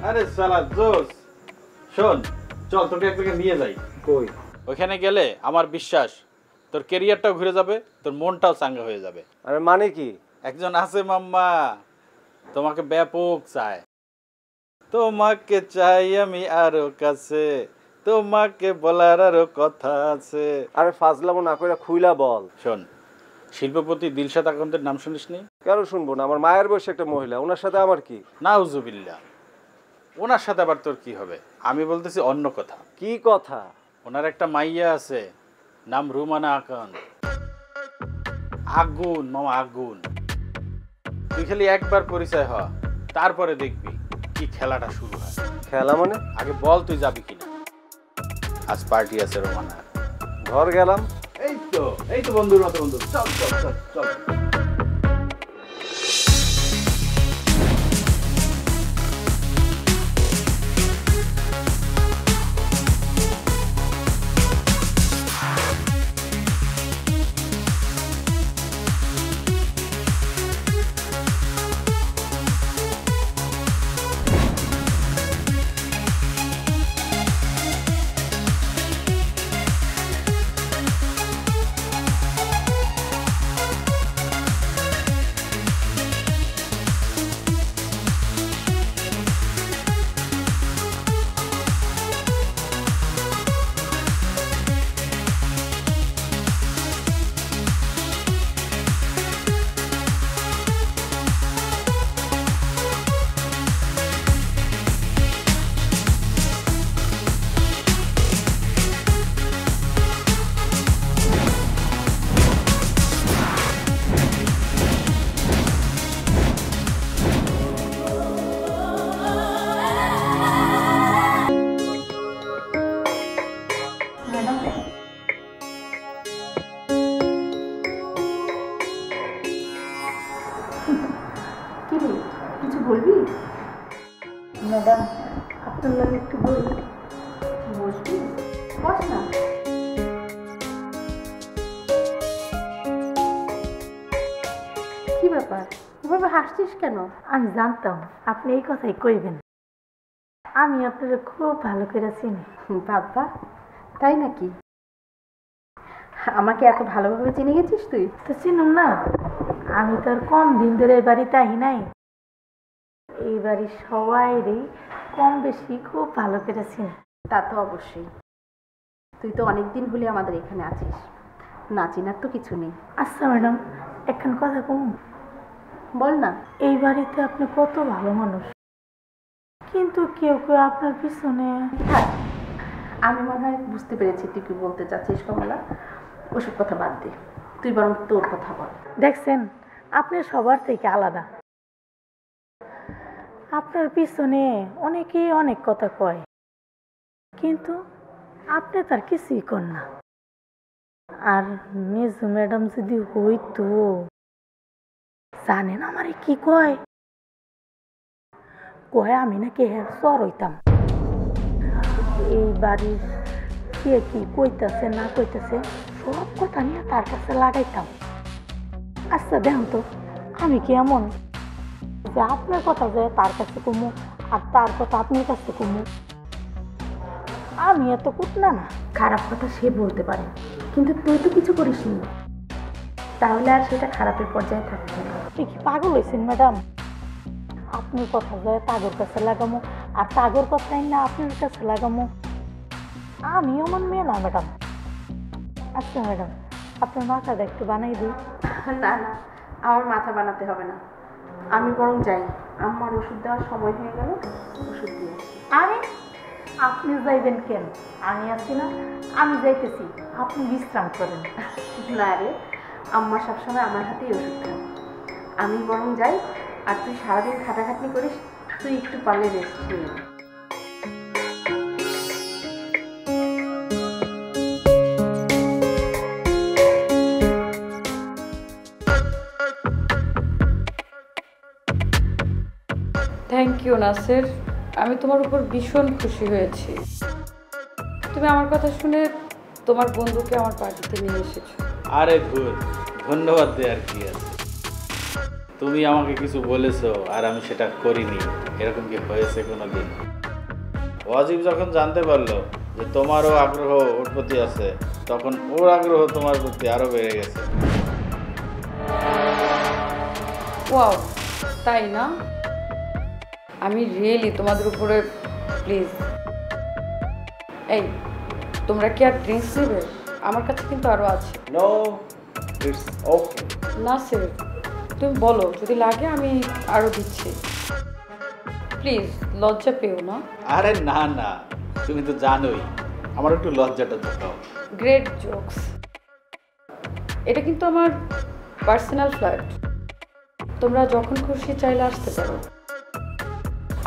আরে সালা জোস, শোন চল তোকে এক জায়গায় নিয়ে যাই। কই? ওইখানে গেলে আমার বিশ্বাস তোর ক্যারিয়ারটাও ঘুরে যাবে, তোর মনটাও চাঙ্গা হয়ে যাবে। আরে মানে কি? একজন আছে মাম্মা, তোমাকে ব্যাপক চায়। তোমাকে চাই আমি আরো কাছে, তোমাকে বলার আরো কথা আছে। আরে ফাজলামো না কইরা খুইলা বল। শোন, শিল্পপতি দিলশাদ আকন্দের নাম শুনিসনি? কেন শুনবো না? আমার মায়ের বয়সী একটা মহিলা, ওনার সাথে আমার কি? নাউজুবিল্লাহ, ওনার সাথে আবার তোর কি হবে? আমি বলতেছি অন্য কথা। কি কথা? ওনার একটা মাইয়া আছে, নাম রুমানা আকান। আগুন মামা আগুন। তুই খালি একবার পরিচয় হ, তারপরে দেখবি কি খেলাটা শুরু হয়। খেলা মানে? আগে বল তুই যাবি কিনা? আজ পার্টি আছে রোমানা। ঘর গেলাম। এই তো বন্ধুর মতো বন্ধু, চল চল চল চল। কিছু বলবি? ম্যাডাম আপনার লাগে একটু বলি। বসবি? বস না। কি ব্যাপার, এভাবে হাসছিস কেন? আমি জানতাম আপনি এই কথাই কইবেন। আমি আপনারা খুব ভালো করে চিনি। বাবা তাই নাকি? আমাকে এত ভালোভাবে চিনে গেছিস তুই? তো চিনুম না, আমি তো আর কম দিন ধরে এই বাড়িতে আহি নাই। এই বাড়ির সবাইরই কম বেশি খুব ভালো করে চিনি। তা তো অবশ্যই, তুই তো অনেকদিন হলে আমাদের এখানে আছিস, না চিনার তো কিছু নেই। আচ্ছা ম্যাডাম, একখান কথা কম। বল না। এই বাড়িতে আপনি কত ভালো মানুষ, কিন্তু কেউ কেউ আপনার পিছনে। আমি মনে হয় বুঝতে পেরেছি তুই কি বলতে চাচ্ছিস কমলা। ওসব কথা বাদ দে, তুই বরং তোর কথা বল। দেখছেন, আপনি সবার থেকে আলাদা। আপনার পিছনে অনেকেই অনেক কথা কয়, কিন্তু আপনি তার কিছুই কর না। আর মেজু ম্যাডাম যদি হইতো, জানেন আমারে কি কয়? কয় আমি নাকি হ্যাঁ সর হইতাম। এই বাড়ির কে কি কইতাছে না কইতাছে সব কথা নিয়ে তার কাছে লাগাইতাম। আচ্ছা দেখুন তো, আমি কি এমন যে আপনার কথা যায় তার কাছে কমু আর তার কথা আপনার কাছে কমু? আমি এত কুটনা না। খারাপ কথা সে বলতে পারে, কিন্তু তুই তো কিছু করিসনি, তাহলে আর সেটা খারাপের পর্যায়ে থাকছে না। আপনি কি পাগল হয়েছেন ম্যাডাম? আপনার কথা যায় তাগর কাছে লাগামো আর তাগর কথাই না আপনার কাছে লাগামো? আমি আমার মেয়ে না ম্যাডাম। আচ্ছা ম্যাডাম, আপনার মাথাটা একটু বানাই দিই। না না, আমার মাথা বানাতে হবে না, আমি বরং যাই। আমার ওষুধ দেওয়ার সময় হয়ে গেল, ওষুধ দিয়ে। আরে আপনি যাইবেন কেন? আমি আছি না, আমি যাইতেছি, আপনি বিশ্রাম করেন। না রে, আম্মা সবসময় আমার হাতেই ওষুধ খান। আমি বরং যাই, আর তুই সারাদিন খাটাখাটনি করিস, তুই একটু পারলে রেস্ট নিয়ে নে। থ্যাংক ইউ নাসির, আমি তোমার উপর ভীষণ খুশি হয়েছি। তুমি আমার কথা শুনে তোমার বন্ধুকে আমার পার্টিতে নিয়ে এসেছো। আরে ধুর, ধন্যবাদ দে আর কি আছে। তুমি আমাকে কিছু বলেছো আর আমি সেটা করিনি, এরকম কি হয়েছে কোনোদিন? ওয়াজিব যখন জানতে পারলো যে তোমারও আগ্রহ ওর প্রতি আছে, তখন ওর আগ্রহ তোমার প্রতি আরো বেড়ে গেছে। ওয়াও, তাই না? আমি রিয়েলি তোমাদের উপরে প্লিজ। এই, তোমরা কি আর ড্রিঙ্কস নেবে? আমার কাছে কিন্তু আরও আছে। No, it's okay. না স্যার, তুমি বলো, যদি লাগে আমি আরও দিচ্ছি। প্লিজ, লজ্জা পেও না। আরে না না, তুমি তো জানোই আমার একটু লজ্জাটা দেখাও। Great jokes. এটা কিন্তু আমার পার্সোনাল ফ্ল্যাট, তোমরা যখন খুশি চাইলে আসতে পারো।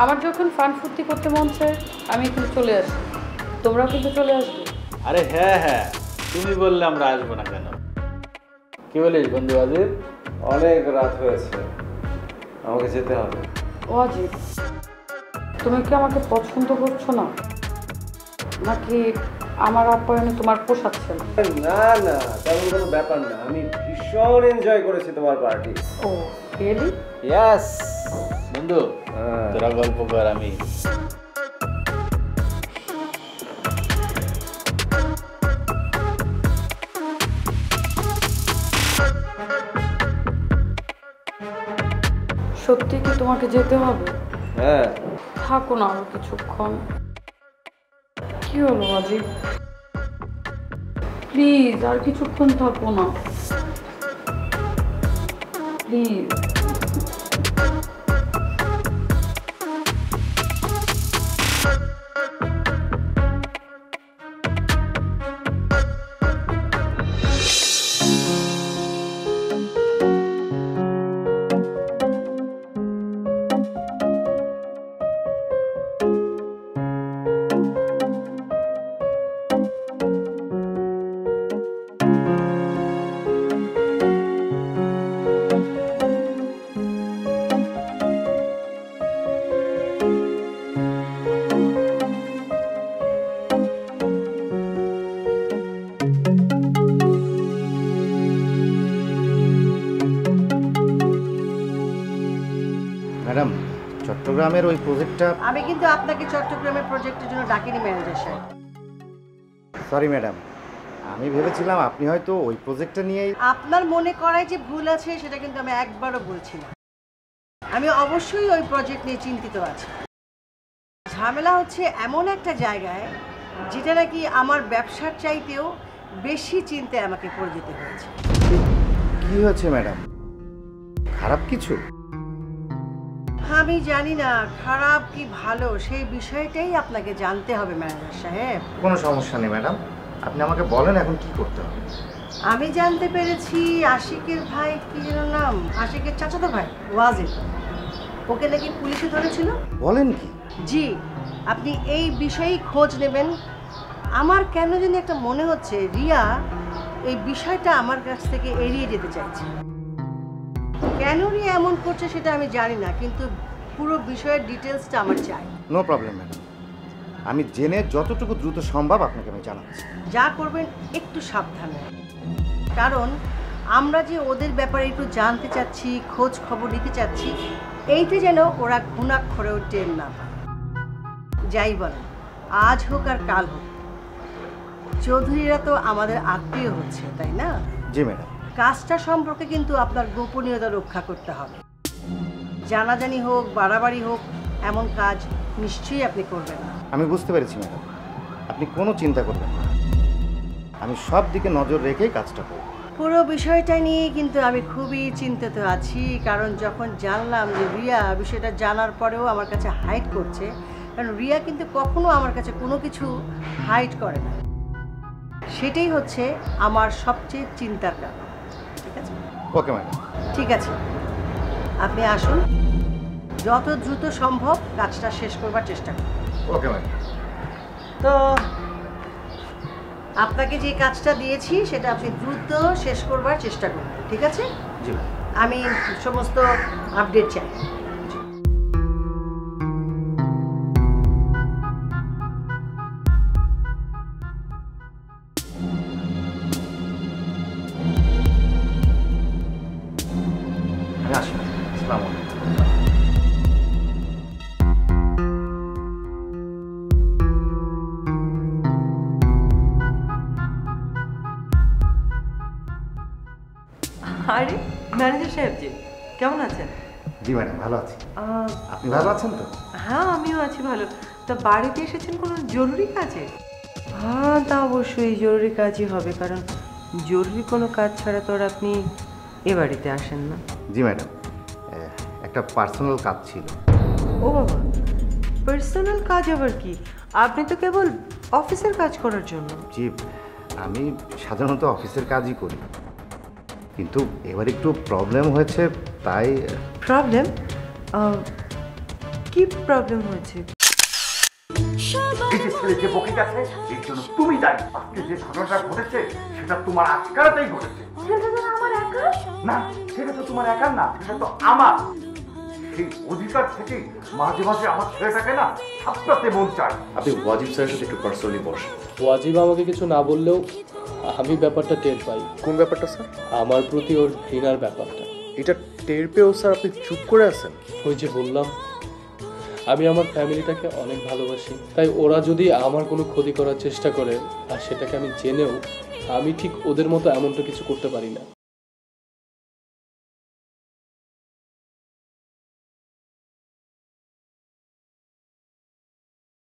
আমার যখন ফান ফুর্তি করতে মন চায় আমি এখানে চলে আসি, তোমরাও কিন্তু চলে আসবে। আরে হ্যাঁ হ্যাঁ, তুমি বললে আমরা আসবো না কেন? কি বলিস বন্ধু ওয়াজিব? অনেক রাত হয়েছে, আমাকে যেতে হবে। ওয়াজিব, তুমি কি আমাকে পছন্দ করছো না, নাকি আমার আপ্যায়নে তোমার পোষাচ্ছে না? না না, তেমন কোনো ব্যাপার না, আমি ভীষণ এনজয় করেছি তোমার পার্টি। ও রিয়েলি? ইয়েস। বন্ধু, তোরা গল্প কর, আমি সত্যি কি তোমাকে যেতে হবে? হ্যাঁ। থাকো না আরো কিছুক্ষণ। কি হলো আজিব, প্লিজ আর কিছুক্ষণ থাকো না প্লিজ। ম্যাডাম, চট্টগ্রামের ওই প্রজেক্টটা। আমি কিন্তু আপনাকে চট্টগ্রামের প্রজেক্টের জন্য ডাকিনি ম্যানেজার সাহেব। সরি ম্যাডাম, আমি ভেবেছিলাম আপনি হয়তো ওই প্রজেক্টটা নিয়েই। আপনার মনে করায় যে ভুল আছে সেটা কিন্তু আমি একবারও বলছি না। আমি অবশ্যই ওই প্রজেক্ট নিয়ে চিন্তিত আছি। ঝামেলা হচ্ছে এমন একটা জায়গায় যেটা নাকি আমার ব্যবসার চাইতেও বেশি চিন্তায় আমাকে পড়ে যেতে হয়েছে। কি হয়েছে ম্যাডাম? খারাপ কিছু? আমি জানি না খারাপ কি ভালো সেই বিষয়টাই আপনাকে জানতে হবে ম্যানেজার সাহেব। কোনো সমস্যা নেই ম্যাডাম, আপনি আমাকে বলেন এখন কি করতে হবে। আমি জানতে পেরেছি আশিকের ভাই, কি যেন নাম, আশিকের চাচাতো ভাই ওয়াজিব, ওকে নাকি পুলিশে ধরেছিল। বলেন কি? জি, আপনি এই বিষয়েই খোঁজ নেবেন। আমার কেন জানি একটা মনে হচ্ছে রিয়া এই বিষয়টা আমার কাছ থেকে এড়িয়ে যেতে চাইছে। কেন রিয়া এমন করছে সেটা আমি জানি না, কিন্তু পুরো বিষয়ের ডিটেলসটা আমার চাই। নো প্রবলেম ম্যাডাম, আমি জেনে যতটুকু দ্রুত সম্ভব আপনাকে আমি জানাচ্ছি। যা করবেন একটু সাবধানে, কারণ আমরা যে ওদের ব্যাপারে একটু জানতে চাচ্ছি, খোঁজ খবর নিতে চাচ্ছি, এইটা যেন ওরা ঘুণাক্ষরেও টের না পায়। যাই বলেন, আজ হোক আর কাল হোক, চৌধুরীরা তো আমাদের আত্মীয় হচ্ছে, তাই না? জি ম্যাডাম। কাজটা সম্পর্কে কিন্তু আপনার গোপনীয়তা রক্ষা করতে হবে। জানাজানি হোক, বাড়াবাড়ি হোক, এমন কাজ নিশ্চয়ই আপনি করবেন না। আমি বুঝতে পেরেছি ম্যাডাম, আপনি কোনো চিন্তা করবেন না, আমি সব দিকে নজর রেখেই কাজটা করব। পুরো বিষয়টা নিয়ে কিন্তু আমি খুবই চিন্তিত আছি, কারণ যখন জানলাম যে রিয়া বিষয়টা জানার পরেও আমার কাছে হাইড করছে, কারণ রিয়া কিন্তু কখনো আমার কাছে কোনো কিছু হাইড করে না, সেটাই হচ্ছে আমার সবচেয়ে চিন্তার কারণ। ঠিক আছে? Okay madam. ঠিক আছে, আপনি আসুন, যত দ্রুত সম্ভব কাজটা শেষ করবার চেষ্টা করুন। Okay madam. তো আপনাকে যে কাজটা দিয়েছি সেটা আপনি দ্রুত শেষ করবার চেষ্টা করুন, ঠিক আছে? জি। আমি সমস্ত আপডেট চাই। আমি আসি। আসসালামু আলাইকুম। আরে ম্যানেজার সাহেব জি, কেমন আছেন? জি ম্যাডাম, ভালো আছি। আপনি ভালো আছেন তো? হ্যাঁ, আমিও আছি ভালো। তা বাড়িতে এসেছেন কোনো জরুরি কাজে? হ্যাঁ, তা অবশ্যই জরুরি কাজই হবে, কারণ জরুরি কোনো কাজ ছাড়া তো আর আপনি এ বাড়িতে আসেন না। জি ম্যাডাম, একটা পার্সোনাল কাজ ছিল। ও বাবা, পার্সোনাল কাজ আবার কি? আপনি তো কেবল অফিসের কাজ করার জন্য। জি, আমি সাধারণত অফিসের কাজই করি, কিন্তু এবার একটু প্রবলেম হয়েছে, তাই। প্রবলেম? কি প্রবলেম হয়েছে? এই যে ছেলে যে বকে গেছে, এর জন্য তুমি দায়ী। আজকে যে ঘটনাটা ঘটেছে সেটা তোমার আজকারাতেই ঘটেছে। না, সেটা তো তোমার একার না, সেটা তো আমার। সেই অধিকার থেকে মাঝে মাঝে আমার ছেলেটাকে না ছাপড়াতে মন চায়। আপনি ওয়াজিব স্যারের সাথে একটু পার্সোনালি বসেন। ওয়াজিব আমাকে কিছু না বললেও আমি ব্যাপারটা টের পাই। কোন ব্যাপারটা স্যার? আমার প্রতি ওর ঘৃণার ব্যাপারটা। এটা টের পেয়েও স্যার আপনি চুপ করে আছেন? ওই যে বললাম, আমি আমার ফ্যামিলিটাকে অনেক ভালোবাসি, তাই ওরা যদি আমার কোনো ক্ষতি করার চেষ্টা করে আর সেটাকে আমি জেনেও, আমি ঠিক ওদের মতো এমনটা কিছু করতে পারি না।